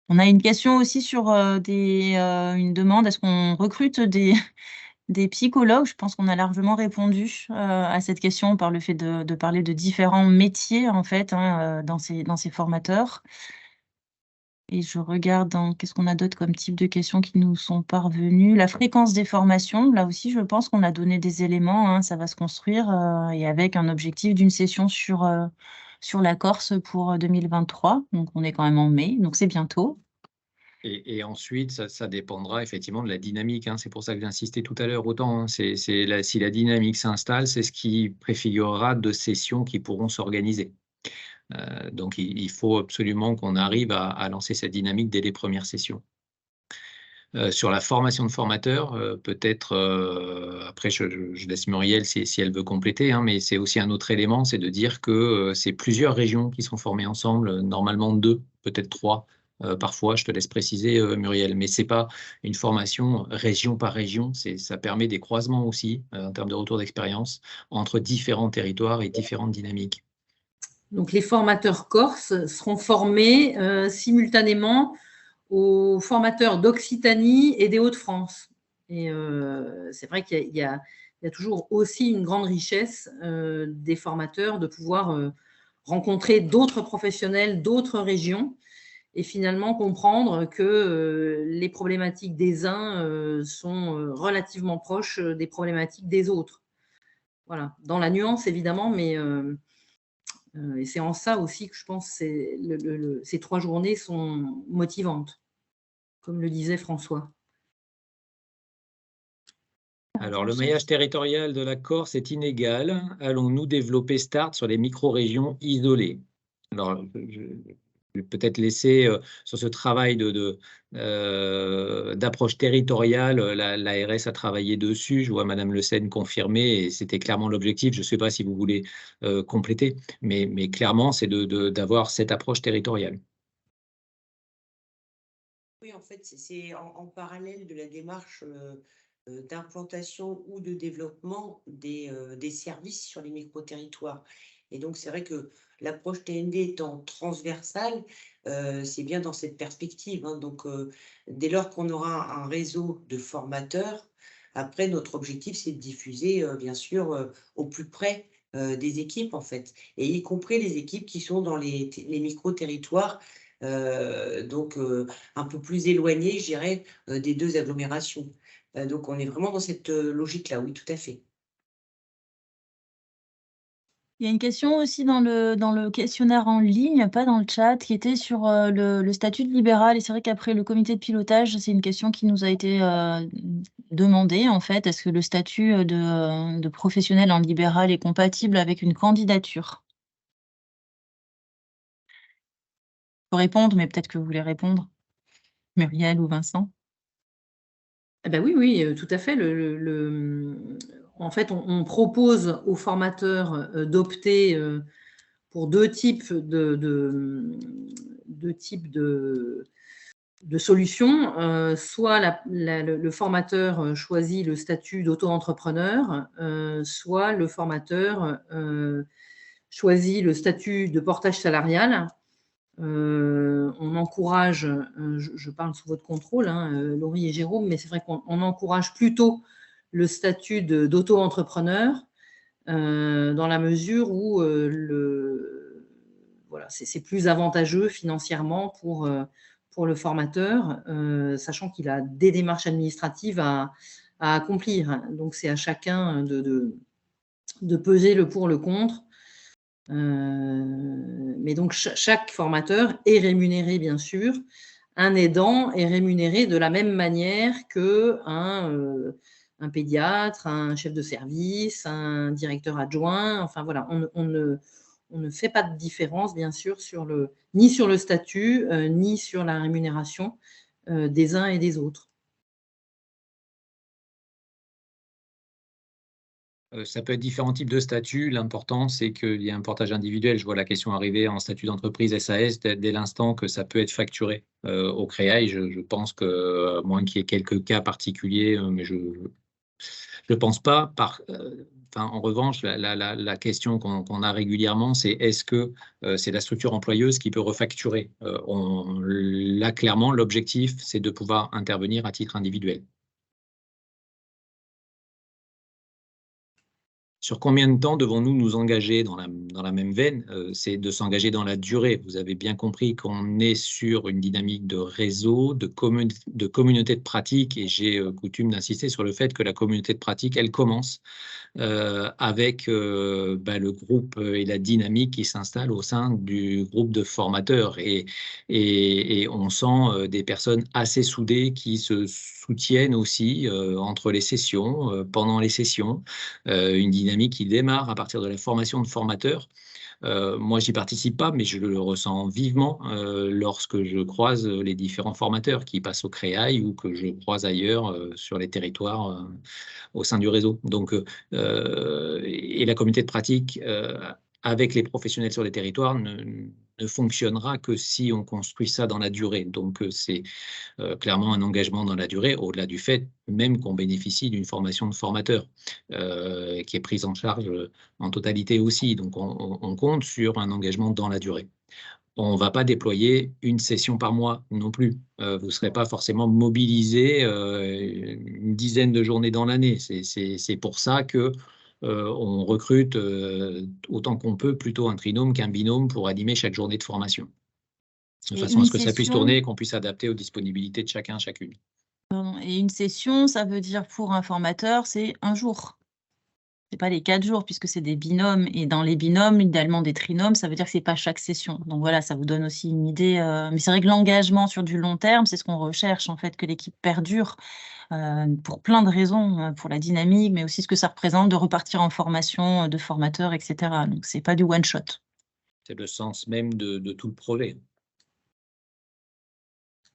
On a une question aussi sur une demande, est-ce qu'on recrute des psychologues? Je pense qu'on a largement répondu à cette question par le fait de parler de différents métiers en fait dans ces formateurs. Et je regarde qu'est-ce qu'on a d'autre comme type de questions qui nous sont parvenues. La fréquence des formations, là aussi je pense qu'on a donné des éléments, ça va se construire et avec un objectif d'une session sur la Corse pour 2023. Donc on est quand même en mai, donc c'est bientôt. Et ensuite, ça dépendra effectivement de la dynamique. C'est pour ça que j'ai insisté tout à l'heure autant. Si la dynamique s'installe, c'est ce qui préfigurera de sessions qui pourront s'organiser. Donc, il faut absolument qu'on arrive à lancer cette dynamique dès les premières sessions. Sur la formation de formateurs, peut-être, après je laisse Muriel si elle veut compléter, mais c'est aussi un autre élément, c'est de dire que c'est plusieurs régions qui sont formées ensemble, normalement 2, peut-être 3. Parfois, je te laisse préciser, Muriel, mais ce n'est pas une formation région par région, ça permet des croisements aussi, en termes de retour d'expérience, entre différents territoires et différentes dynamiques. Donc, les formateurs corses seront formés simultanément aux formateurs d'Occitanie et des Hauts-de-France. Et c'est vrai qu'il y a toujours aussi une grande richesse des formateurs de pouvoir rencontrer d'autres professionnels, d'autres régions, et finalement comprendre que les problématiques des uns sont relativement proches des problématiques des autres. Voilà, dans la nuance évidemment, mais et c'est en ça aussi que je pense que ces 3 journées sont motivantes, comme le disait François. Alors, le maillage territorial de la Corse est inégal. Allons-nous développer Start sur les micro-régions isolées? Alors, je vais peut-être laisser sur ce travail d'approche territoriale, l'ARS a travaillé dessus. Je vois Madame Le Seyne confirmer et c'était clairement l'objectif. Je ne sais pas si vous voulez compléter, mais clairement, c'est d'avoir cette approche territoriale. Oui, en fait, c'est en parallèle de la démarche d'implantation ou de développement des services sur les micro-territoires. Et donc, c'est vrai que l'approche TND étant transversale, c'est bien dans cette perspective. Donc, dès lors qu'on aura un réseau de formateurs, après, notre objectif, c'est de diffuser, bien sûr, au plus près des équipes, en fait, et y compris les équipes qui sont dans les micro-territoires, donc un peu plus éloignées, je dirais, des 2 agglomérations. Donc, on est vraiment dans cette logique-là, oui, tout à fait. Il y a une question aussi dans le questionnaire en ligne, pas dans le chat, qui était sur le statut de libéral. Et c'est vrai qu'après le comité de pilotage, c'est une question qui nous a été demandée, en fait. Est-ce que le statut de professionnel en libéral est compatible avec une candidature? Je peux répondre, mais peut-être que vous voulez répondre, Muriel ou Vincent. Eh ben oui, tout à fait. En fait, on propose aux formateurs d'opter pour 2 types de solutions. Soit le formateur choisit le statut d'auto-entrepreneur, soit le formateur choisit le statut de portage salarial. On encourage, je parle sous votre contrôle, Laurie et Jérôme, mais c'est vrai qu'on encourage plutôt le statut d'auto-entrepreneur dans la mesure où voilà, c'est plus avantageux financièrement pour le formateur, sachant qu'il a des démarches administratives à accomplir. Donc, c'est à chacun de peser le pour, le contre. Mais donc, chaque formateur est rémunéré, bien sûr. Un aidant est rémunéré de la même manière qu'un pédiatre, un chef de service, un directeur adjoint. Enfin, voilà, on ne fait pas de différence, bien sûr, ni sur le statut, ni sur la rémunération des uns et des autres. Ça peut être différents types de statuts. L'important, c'est qu'il y ait un portage individuel. Je vois la question arriver en statut d'entreprise SAS dès l'instant que ça peut être facturé au CREAI. Je pense que, à moins qu'il y ait quelques cas particuliers, mais je ne pense pas. En revanche, la question qu'on a régulièrement, c'est est-ce que c'est la structure employeuse qui peut refacturer? Là, clairement, l'objectif, c'est de pouvoir intervenir à titre individuel. Sur combien de temps devons-nous nous engager dans la même veine? C'est de s'engager dans la durée. Vous avez bien compris qu'on est sur une dynamique de réseau, de communauté de pratique, et j'ai coutume d'insister sur le fait que la communauté de pratique, elle commence avec le groupe et la dynamique qui s'installe au sein du groupe de formateurs. Et on sent des personnes assez soudées qui se soutiennent aussi entre les sessions, pendant les sessions, une dynamique qui démarre à partir de la formation de formateurs. Moi, j'y participe pas, mais je le ressens vivement lorsque je croise les différents formateurs qui passent au CREAI ou que je croise ailleurs sur les territoires au sein du réseau. Donc, et la communauté de pratique avec les professionnels sur les territoires ne fonctionnera que si on construit ça dans la durée. Donc, c'est clairement un engagement dans la durée, au-delà du fait même qu'on bénéficie d'une formation de formateur qui est prise en charge en totalité aussi. Donc, on compte sur un engagement dans la durée. On ne va pas déployer une session par mois non plus. Vous ne serez pas forcément mobilisé une dizaine de journées dans l'année. C'est pour ça que on recrute autant qu'on peut plutôt un trinôme qu'un binôme pour animer chaque journée de formation, de façon à ce que ça puisse tourner et qu'on puisse adapter aux disponibilités de chacun, chacune. Et une session, ça veut dire pour un formateur, c'est un jour. Ce n'est pas les 4 jours, puisque c'est des binômes. Et dans les binômes, idéalement des trinômes, ça veut dire que ce n'est pas chaque session. Donc voilà, ça vous donne aussi une idée. Mais c'est vrai que l'engagement sur du long terme, c'est ce qu'on recherche, en fait, que l'équipe perdure pour plein de raisons, pour la dynamique, mais aussi ce que ça représente de repartir en formation de formateurs, etc. Donc, ce n'est pas du one-shot. C'est le sens même de tout le projet.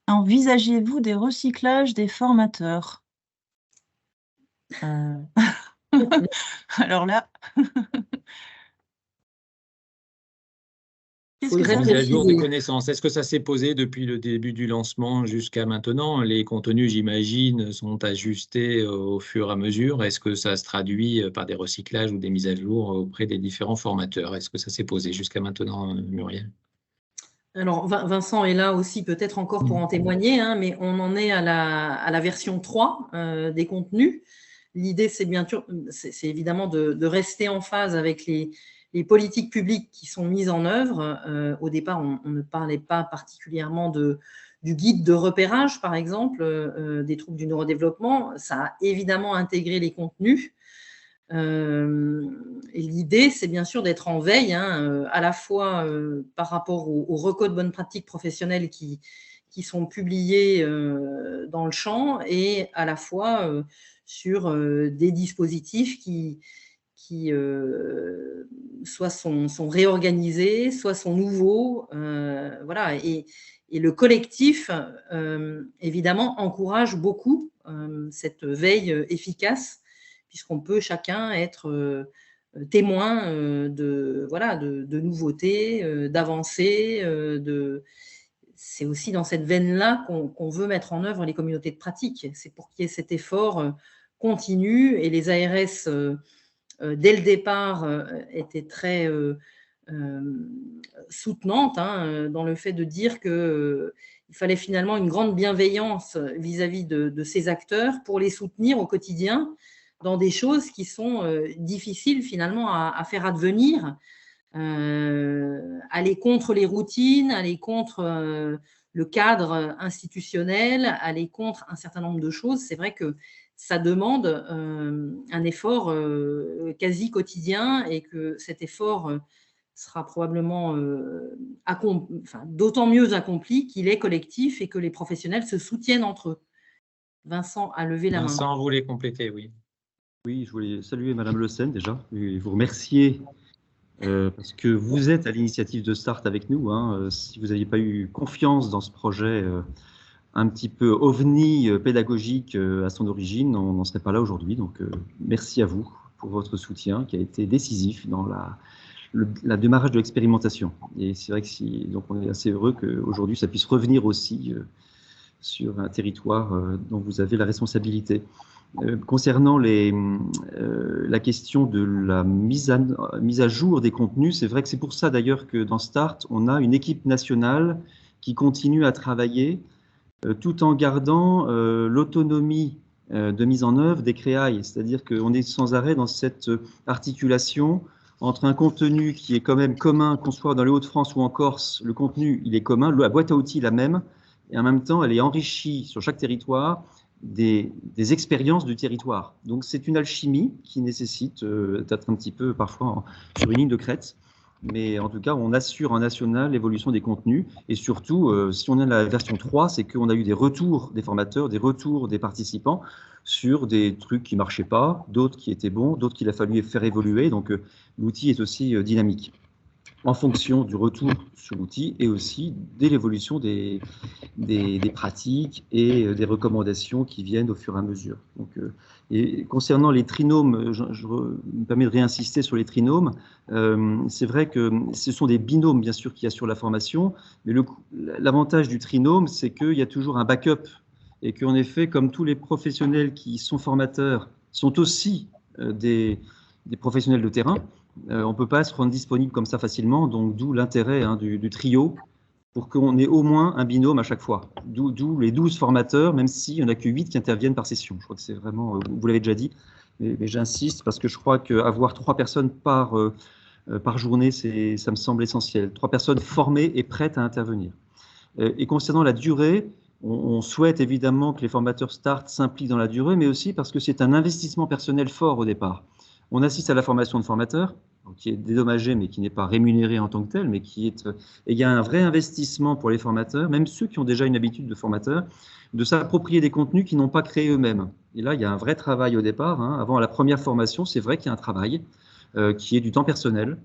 Envisagez-vous des recyclages des formateurs? Alors là, qu'est-ce que ça mise à jour des connaissances, est-ce que ça s'est posé depuis le début du lancement jusqu'à maintenant? Les contenus, j'imagine, sont ajustés au fur et à mesure. Est-ce que ça se traduit par des recyclages ou des mises à jour auprès des différents formateurs? Est-ce que ça s'est posé jusqu'à maintenant, Muriel? Alors, Vincent est là aussi peut-être encore pour en témoigner, hein, mais on en est à la version 3 des contenus. L'idée, c'est bien sûr, c'est évidemment de rester en phase avec les politiques publiques qui sont mises en œuvre. Au départ, on ne parlait pas particulièrement du guide de repérage, par exemple, des troubles du neurodéveloppement. Ça a évidemment intégré les contenus. Et l'idée, c'est bien sûr d'être en veille, hein, à la fois par rapport aux recos de bonnes pratiques professionnelles qui sont publiés dans le champ, et à la fois sur des dispositifs qui soit sont réorganisés, soit sont nouveaux. Voilà. Et le collectif, évidemment, encourage beaucoup cette veille efficace, puisqu'on peut chacun être témoin de nouveautés, d'avancées. C'est aussi dans cette veine-là qu'on veut mettre en œuvre les communautés de pratique. C'est pour qu'il y ait cet effort continu, et les ARS, dès le départ, étaient très soutenantes dans le fait de dire qu'il fallait finalement une grande bienveillance vis-à-vis de ces acteurs pour les soutenir au quotidien dans des choses qui sont difficiles finalement à faire advenir, aller contre les routines, aller contre le cadre institutionnel, aller contre un certain nombre de choses. C'est vrai que ça demande un effort quasi quotidien, et que cet effort sera probablement d'autant mieux accompli qu'il est collectif et que les professionnels se soutiennent entre eux. Vincent a levé la main. Vincent voulait compléter, oui. Oui, je voulais saluer Madame Le Sen déjà, et vous remercier parce que vous êtes à l'initiative de Start avec nous. Si vous n'aviez pas eu confiance dans ce projet un petit peu ovni pédagogique à son origine, on n'en serait pas là aujourd'hui. Donc, merci à vous. pour votre soutien qui a été décisif dans la démarrage de l'expérimentation. Et c'est vrai que donc on est assez heureux qu'aujourd'hui ça puisse revenir aussi sur un territoire dont vous avez la responsabilité. Concernant la question de la mise à jour des contenus, c'est vrai que c'est pour ça d'ailleurs que dans START, on a une équipe nationale qui continue à travailler tout en gardant l'autonomie de mise en œuvre des créailles. C'est-à-dire qu'on est sans arrêt dans cette articulation entre un contenu qui est quand même commun, qu'on soit dans les Hauts-de-France ou en Corse, le contenu il est commun, la boîte à outils la même, et en même temps elle est enrichie sur chaque territoire des expériences du territoire. Donc c'est une alchimie qui nécessite d'être un petit peu parfois sur une ligne de crête, mais en tout cas on assure en national l'évolution des contenus, et surtout si on est à la version 3, c'est qu'on a eu des retours des formateurs, des retours des participants sur des trucs qui ne marchaient pas, d'autres qui étaient bons, d'autres qu'il a fallu faire évoluer, donc l'outil est aussi dynamique en fonction du retour sur l'outil et aussi de l'évolution des pratiques et des recommandations qui viennent au fur et à mesure. Donc, et concernant les trinômes, je me permets de réinsister sur les trinômes. C'est vrai que ce sont des binômes, bien sûr, qui assurent la formation, mais l'avantage du trinôme, c'est qu'il y a toujours un backup et qu'en effet, comme tous les professionnels qui sont formateurs sont aussi des professionnels de terrain, on ne peut pas se rendre disponible comme ça facilement, donc d'où l'intérêt du trio, pour qu'on ait au moins un binôme à chaque fois. D'où les 12 formateurs, même s'il n'y en a que 8 qui interviennent par session. Je crois que c'est vraiment, vous l'avez déjà dit, mais j'insiste parce que je crois qu'avoir 3 personnes par journée, ça me semble essentiel. 3 personnes formées et prêtes à intervenir. Et concernant la durée, on souhaite évidemment que les formateurs START s'impliquent dans la durée, mais aussi parce que c'est un investissement personnel fort au départ. On assiste à la formation de formateurs, qui est dédommagée, mais qui n'est pas rémunérée en tant que telle, mais et il y a un vrai investissement pour les formateurs, même ceux qui ont déjà une habitude de formateur, de s'approprier des contenus qu'ils n'ont pas créés eux-mêmes. Et là, il y a un vrai travail au départ. Avant la première formation, c'est vrai qu'il y a un travail qui est du temps personnel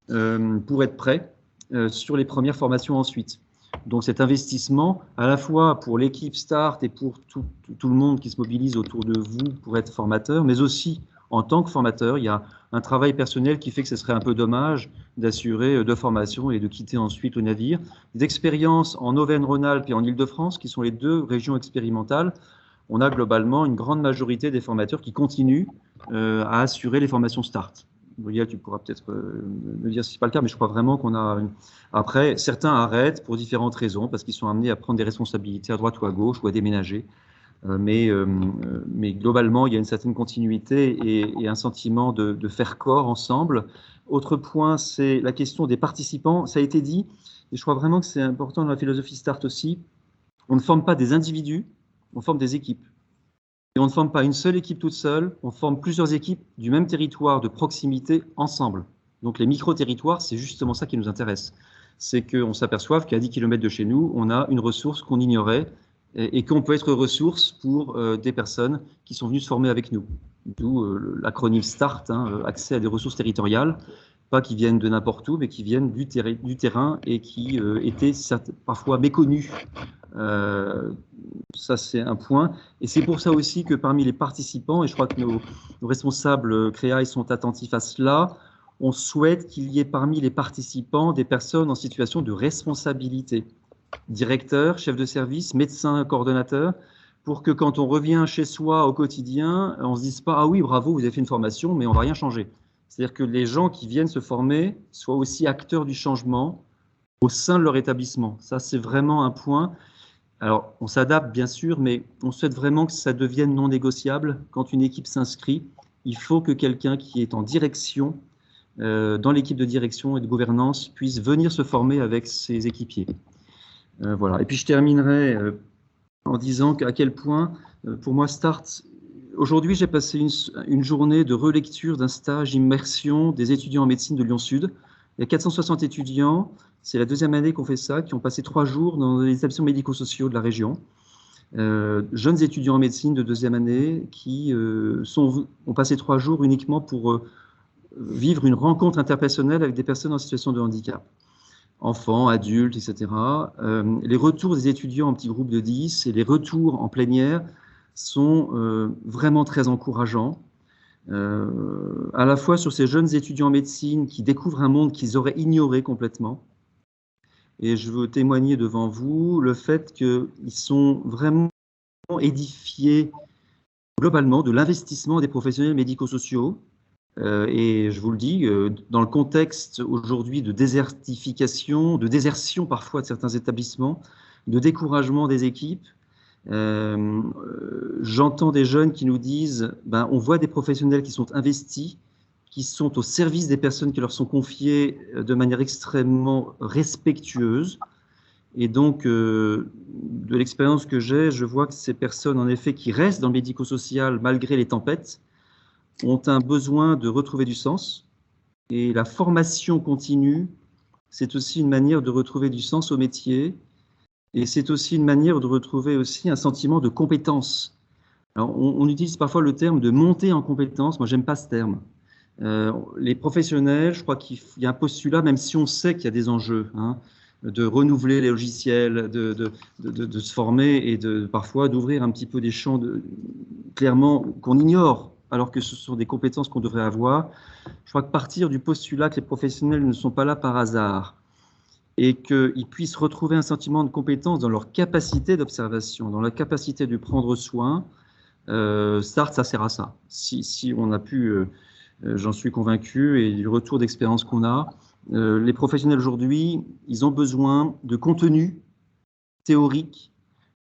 pour être prêt sur les premières formations ensuite. Donc cet investissement, à la fois pour l'équipe START et pour tout le monde qui se mobilise autour de vous pour être formateur, mais aussi en tant que formateur, il y a un travail personnel qui fait que ce serait un peu dommage d'assurer 2 formations et de quitter ensuite le navire. Des expériences en Auvergne-Rhône-Alpes et en Île-de-France, qui sont les 2 régions expérimentales, on a globalement une grande majorité des formateurs qui continuent à assurer les formations START. Brielle, tu pourras peut-être me dire si ce n'est pas le cas, mais je crois vraiment qu'on a... Après, certains arrêtent pour différentes raisons, parce qu'ils sont amenés à prendre des responsabilités à droite ou à gauche, ou à déménager. Mais globalement, il y a une certaine continuité et un sentiment de faire corps ensemble. Autre point, c'est la question des participants. Ça a été dit, et je crois vraiment que c'est important dans la philosophie START aussi. On ne forme pas des individus, on forme des équipes. Et on ne forme pas une seule équipe toute seule, on forme plusieurs équipes du même territoire de proximité ensemble. Donc les micro-territoires, c'est justement ça qui nous intéresse. C'est qu'on s'aperçoive qu'à 10 km de chez nous, on a une ressource qu'on ignorait et qu'on peut être ressource pour des personnes qui sont venues se former avec nous. D'où l'acronyme START, accès à des ressources territoriales, pas qui viennent de n'importe où, mais qui viennent du terrain et qui étaient parfois méconnus. Ça, c'est un point. Et c'est pour ça aussi que parmi les participants, et je crois que nos responsables CREAI sont attentifs à cela, on souhaite qu'il y ait parmi les participants des personnes en situation de responsabilité. Directeur, chef de service, médecin, coordonnateur, pour que quand on revient chez soi au quotidien, on ne se dise pas « Ah oui, bravo, vous avez fait une formation, mais on ne va rien changer ». C'est-à-dire que les gens qui viennent se former soient aussi acteurs du changement au sein de leur établissement. Ça, c'est vraiment un point. Alors, on s'adapte, bien sûr, mais on souhaite vraiment que ça devienne non négociable. Quand une équipe s'inscrit, il faut que quelqu'un qui est en direction, dans l'équipe de direction et de gouvernance, puisse venir se former avec ses équipiers. Voilà. Et puis je terminerai en disant à quel point, pour moi, START, aujourd'hui j'ai passé une journée de relecture d'un stage immersion des étudiants en médecine de Lyon-Sud. Il y a 460 étudiants, c'est la 2e année qu'on fait ça, qui ont passé 3 jours dans les établissements médico-sociaux de la région. Jeunes étudiants en médecine de 2e année qui ont passé 3 jours uniquement pour vivre une rencontre interpersonnelle avec des personnes en situation de handicap. Enfants, adultes, etc. Les retours des étudiants en petits groupes de 10 et les retours en plénière sont vraiment très encourageants. à la fois sur ces jeunes étudiants en médecine qui découvrent un monde qu'ils auraient ignoré complètement. Et je veux témoigner devant vous le fait qu'ils sont vraiment édifiés globalement de l'investissement des professionnels médico-sociaux. Et je vous le dis, dans le contexte aujourd'hui de désertification, de désertion parfois de certains établissements, de découragement des équipes, j'entends des jeunes qui nous disent, on voit des professionnels qui sont investis, qui sont au service des personnes qui leur sont confiées de manière extrêmement respectueuse. Et donc, de l'expérience que j'ai, je vois que ces personnes, en effet, qui restent dans le médico-social malgré les tempêtes, ont un besoin de retrouver du sens. Et la formation continue, c'est aussi une manière de retrouver du sens au métier. Et c'est aussi une manière de retrouver aussi un sentiment de compétence. Alors, on utilise parfois le terme de monter en compétence. Moi, j'aime pas ce terme. Les professionnels, je crois qu'il y a un postulat, même si on sait qu'il y a des enjeux, de renouveler les logiciels, de se former et parfois d'ouvrir un petit peu des champs clairement qu'on ignore, alors que ce sont des compétences qu'on devrait avoir. Je crois que partir du postulat que les professionnels ne sont pas là par hasard et qu'ils puissent retrouver un sentiment de compétence dans leur capacité d'observation, dans la capacité de prendre soin, START, ça sert à ça. Si on a pu, j'en suis convaincu, et du retour d'expérience qu'on a, les professionnels aujourd'hui, ils ont besoin de contenu théorique,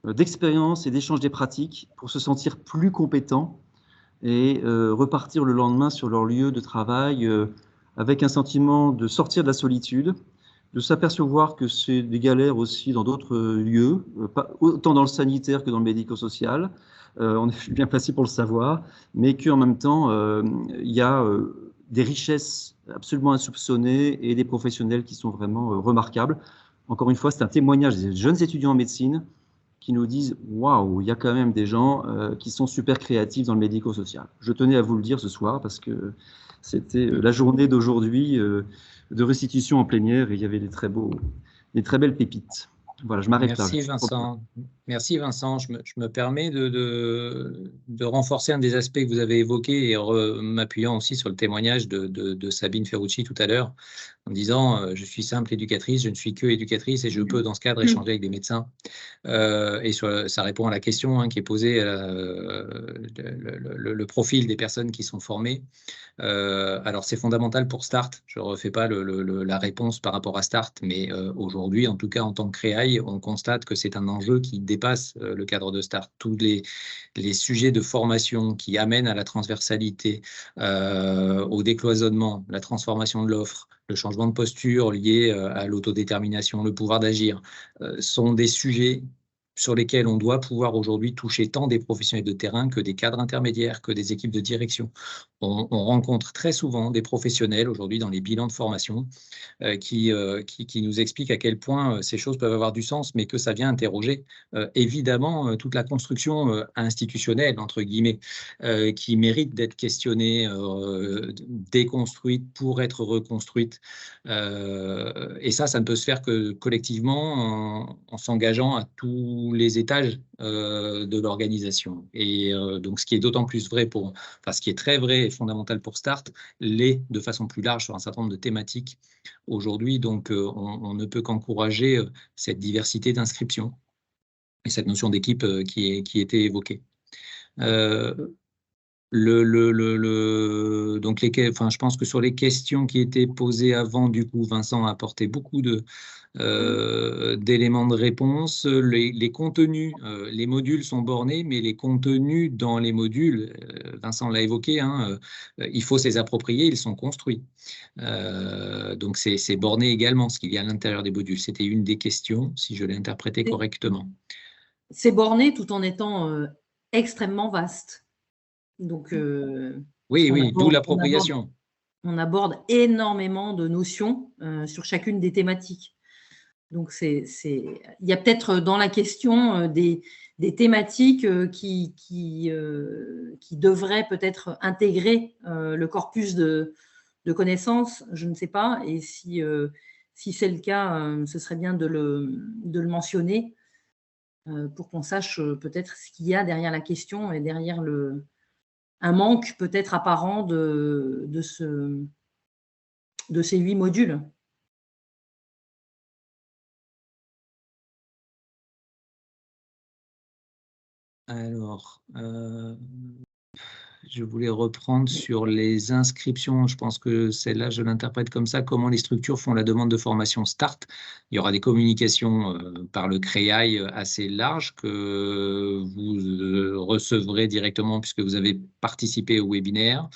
d'expérience et d'échange des pratiques pour se sentir plus compétents et repartir le lendemain sur leur lieu de travail avec un sentiment de sortir de la solitude, de s'apercevoir que c'est des galères aussi dans d'autres lieux, autant dans le sanitaire que dans le médico-social. On est bien placé pour le savoir, mais qu'en même temps, il y a des richesses absolument insoupçonnées et des professionnels qui sont vraiment remarquables. Encore une fois, c'est un témoignage des jeunes étudiants en médecine qui nous disent « Waouh, il y a quand même des gens qui sont super créatifs dans le médico-social ». Je tenais à vous le dire ce soir parce que c'était la journée d'aujourd'hui de restitution en plénière et il y avait des très belles pépites. Voilà, je m'arrête là. Merci Vincent. Merci Vincent. Je me permets de renforcer un des aspects que vous avez évoqués et m'appuyant aussi sur le témoignage de Sabine Ferrucci tout à l'heure en disant je suis simple éducatrice, je ne suis que éducatrice et je peux dans ce cadre échanger avec des médecins. Et ça répond à la question qui est posée, le profil des personnes qui sont formées. Alors c'est fondamental pour START, je ne refais pas la réponse par rapport à START, mais aujourd'hui, en tout cas en tant que créaille, on constate que c'est un enjeu qui dépasse le cadre de START. Tous les sujets de formation qui amènent à la transversalité, au décloisonnement, la transformation de l'offre, le changement de posture lié à l'autodétermination, le pouvoir d'agir, sont des sujets sur lesquels on doit pouvoir aujourd'hui toucher tant des professionnels de terrain que des cadres intermédiaires, que des équipes de direction. On rencontre très souvent des professionnels aujourd'hui dans les bilans de formation qui nous expliquent à quel point ces choses peuvent avoir du sens, mais que ça vient interroger évidemment toute la construction institutionnelle, entre guillemets, qui mérite d'être questionnée, déconstruite pour être reconstruite. Et ça ne peut se faire que collectivement en s'engageant à tous les étages de l'organisation. Et donc, ce qui est d'autant plus vrai ce qui est très vrai et fondamental pour START, l'est de façon plus large sur un certain nombre de thématiques aujourd'hui. Donc, on ne peut qu'encourager cette diversité d'inscription et cette notion d'équipe qui était évoquée. Donc je pense que sur les questions qui étaient posées avant, du coup, Vincent a apporté beaucoup d'éléments de réponse. Les contenus, les modules sont bornés, mais les contenus dans les modules, Vincent l'a évoqué, il faut s'y approprier, ils sont construits. Donc c'est borné également, ce qu'il y a à l'intérieur des modules. C'était une des questions, si je l'ai interprété correctement. C'est borné tout en étant extrêmement vaste. Donc, oui, d'où l'appropriation. On aborde énormément de notions sur chacune des thématiques. Donc, il y a peut-être dans la question des thématiques qui devraient peut-être intégrer le corpus de connaissances, je ne sais pas. Et si c'est le cas, ce serait bien de le mentionner pour qu'on sache peut-être ce qu'il y a derrière la question et derrière un manque peut-être apparent de ces 8 modules. Alors, je voulais reprendre sur les inscriptions. Je pense que celle-là, je l'interprète comme ça. Comment les structures font la demande de formation START? Il y aura des communications par le CREAI assez larges que vous recevrez directement puisque vous avez participé au webinaire.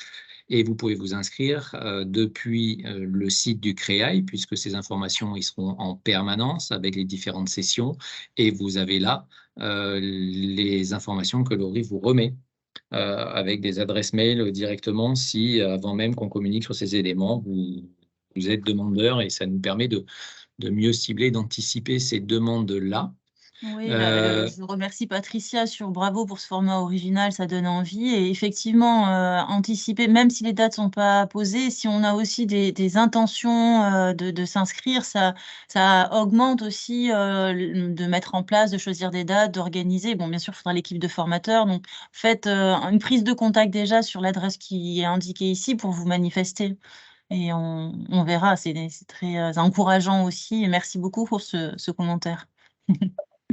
Et vous pouvez vous inscrire depuis le site du CREAI, puisque ces informations ils seront en permanence avec les différentes sessions. Et vous avez là les informations que l'ORI vous remet avec des adresses mail directement si, avant même qu'on communique sur ces éléments, vous êtes demandeur et ça nous permet de mieux cibler, d'anticiper ces demandes-là. Oui, je remercie Patricia sur Bravo pour ce format original, ça donne envie. Et effectivement, anticiper, même si les dates ne sont pas posées, si on a aussi des intentions de s'inscrire, ça augmente aussi de mettre en place, de choisir des dates, d'organiser. Bon, bien sûr, il faudra l'équipe de formateurs. Donc, faites une prise de contact déjà sur l'adresse qui est indiquée ici pour vous manifester. Et on verra, c'est très encourageant aussi. Et merci beaucoup pour ce commentaire.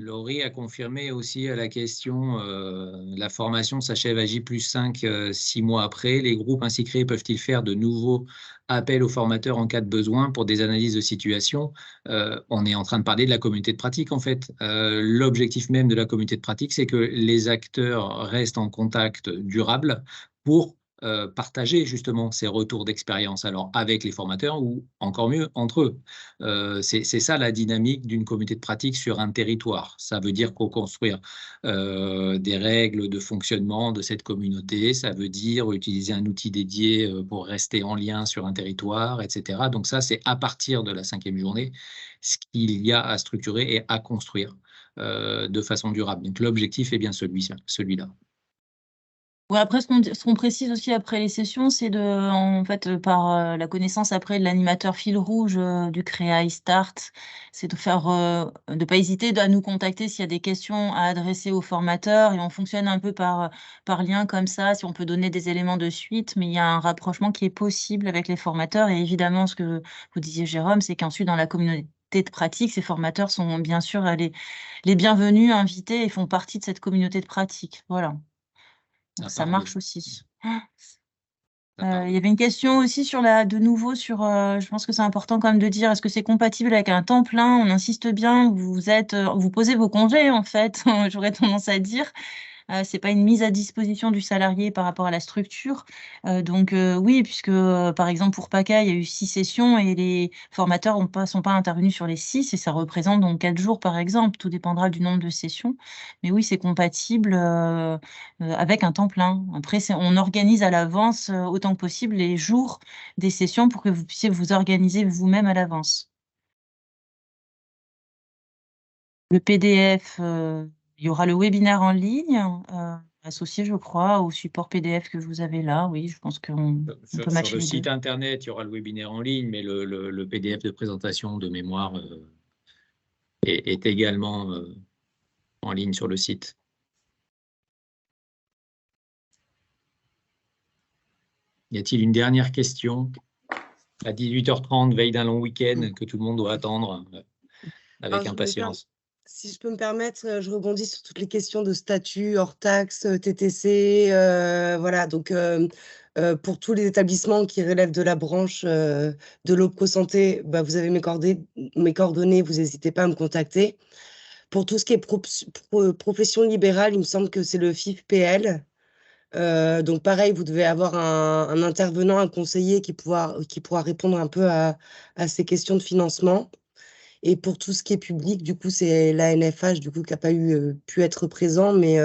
Laurie a confirmé aussi à la question la formation s'achève à J+5 6 mois après. Les groupes ainsi créés peuvent-ils faire de nouveaux appels aux formateurs en cas de besoin pour des analyses de situation? On est en train de parler de la communauté de pratique en fait. L'objectif même de la communauté de pratique, c'est que les acteurs restent en contact durable pour partager justement ces retours d'expérience, alors avec les formateurs ou encore mieux entre eux. C'est ça la dynamique d'une communauté de pratique sur un territoire. Ça veut dire co-construire des règles de fonctionnement de cette communauté, ça veut dire utiliser un outil dédié pour rester en lien sur un territoire, etc. Donc ça, c'est à partir de la 5e journée ce qu'il y a à structurer et à construire de façon durable. Donc l'objectif est bien celui-là. Ouais, après, ce qu'on précise aussi après les sessions, c'est en fait, par la connaissance après de l'animateur fil rouge du CREAI Start, c'est de pas hésiter à nous contacter s'il y a des questions à adresser aux formateurs. Et on fonctionne un peu par lien comme ça, si on peut donner des éléments de suite, mais il y a un rapprochement qui est possible avec les formateurs. Et évidemment, ce que vous disiez, Jérôme, c'est qu'ensuite, dans la communauté de pratique, ces formateurs sont bien sûr les bienvenus, invités et font partie de cette communauté de pratique. Voilà. Ça marche aussi. Il y avait une question aussi de nouveau sur, je pense que c'est important quand même de dire, est-ce que c'est compatible avec un temps plein? On insiste bien, vous posez vos congés en fait, j'aurais tendance à dire. C'est pas une mise à disposition du salarié par rapport à la structure. Donc oui, puisque par exemple pour PACA, il y a eu 6 sessions et les formateurs sont pas intervenus sur les 6 et ça représente donc 4 jours par exemple. Tout dépendra du nombre de sessions. Mais oui, c'est compatible avec un temps plein. Après, on organise à l'avance autant que possible les jours des sessions pour que vous puissiez vous organiser vous-même à l'avance. Le PDF, il y aura le webinaire en ligne associé, je crois, au support PDF que vous avez là. Oui, je pense qu'on peut matcher sur le les site deux. internet, il y aura le webinaire en ligne, mais le PDF de présentation de mémoire est également en ligne sur le site. Y a-t-il une dernière question à 18h30, veille d'un long week-end, que tout le monde doit attendre avec impatience? Si je peux me permettre, je rebondis sur toutes les questions de statut, hors taxe, TTC, voilà. Donc, pour tous les établissements qui relèvent de la branche de l'OPCO-Santé, bah, vous avez mes coordonnées, vous n'hésitez pas à me contacter. Pour tout ce qui est profession libérale, il me semble que c'est le FIF-PL. Donc pareil, vous devez avoir un intervenant, un conseiller qui pourra répondre un peu à ces questions de financement. Et pour tout ce qui est public, du coup, c'est l'ANFH, du coup, qui n'a pas pu être présent, mais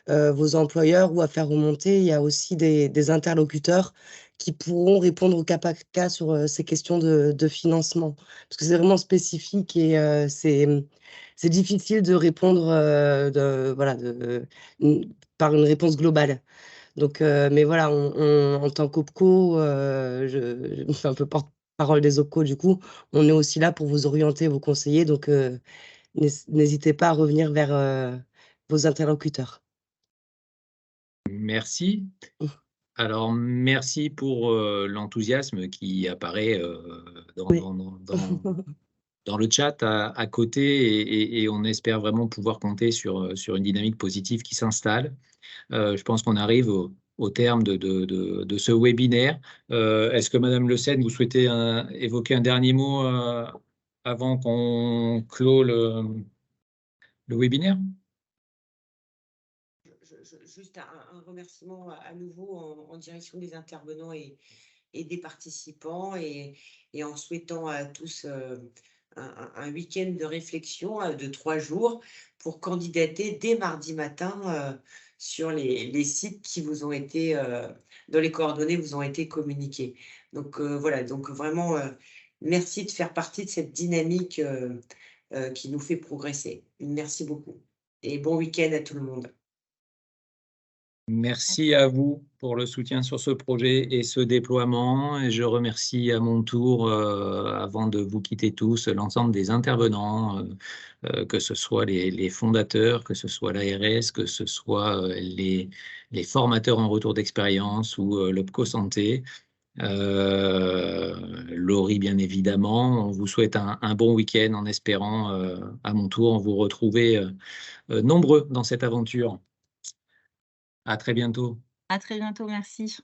vos employeurs ou à faire remonter, il y a aussi des interlocuteurs qui pourront répondre au cas par cas sur ces questions de financement. Parce que c'est vraiment spécifique et c'est difficile de répondre par une réponse globale. Donc, mais voilà, en tant qu'OPCO, je me fais un peu porte-parole des OPCO, du coup, on est aussi là pour vous orienter, vous conseiller. Donc, n'hésitez pas à revenir vers vos interlocuteurs. Merci. Alors, merci pour l'enthousiasme qui apparaît Oui. dans le chat à côté et on espère vraiment pouvoir compter sur une dynamique positive qui s'installe. Je pense qu'on arrive au terme de ce webinaire. Est-ce que Madame Le Senne, vous souhaitez évoquer un dernier mot avant qu'on clôt le webinaire? Juste un remerciement à nouveau en direction des intervenants et des participants et en souhaitant à tous un week-end de réflexion de 3 jours pour candidater dès mardi matin sur les sites qui vous ont été, dont les coordonnées vous ont été communiquées. Donc voilà, donc vraiment merci de faire partie de cette dynamique qui nous fait progresser. Merci beaucoup et bon week-end à tout le monde. Merci à vous pour le soutien sur ce projet et ce déploiement. Et je remercie à mon tour, avant de vous quitter tous, l'ensemble des intervenants, que ce soit les fondateurs, que ce soit l'ARS, que ce soit les formateurs en retour d'expérience ou l'OPCO Santé. Laurie, bien évidemment. On vous souhaite un bon week-end en espérant, à mon tour, vous retrouver nombreux dans cette aventure. À très bientôt. À très bientôt, merci.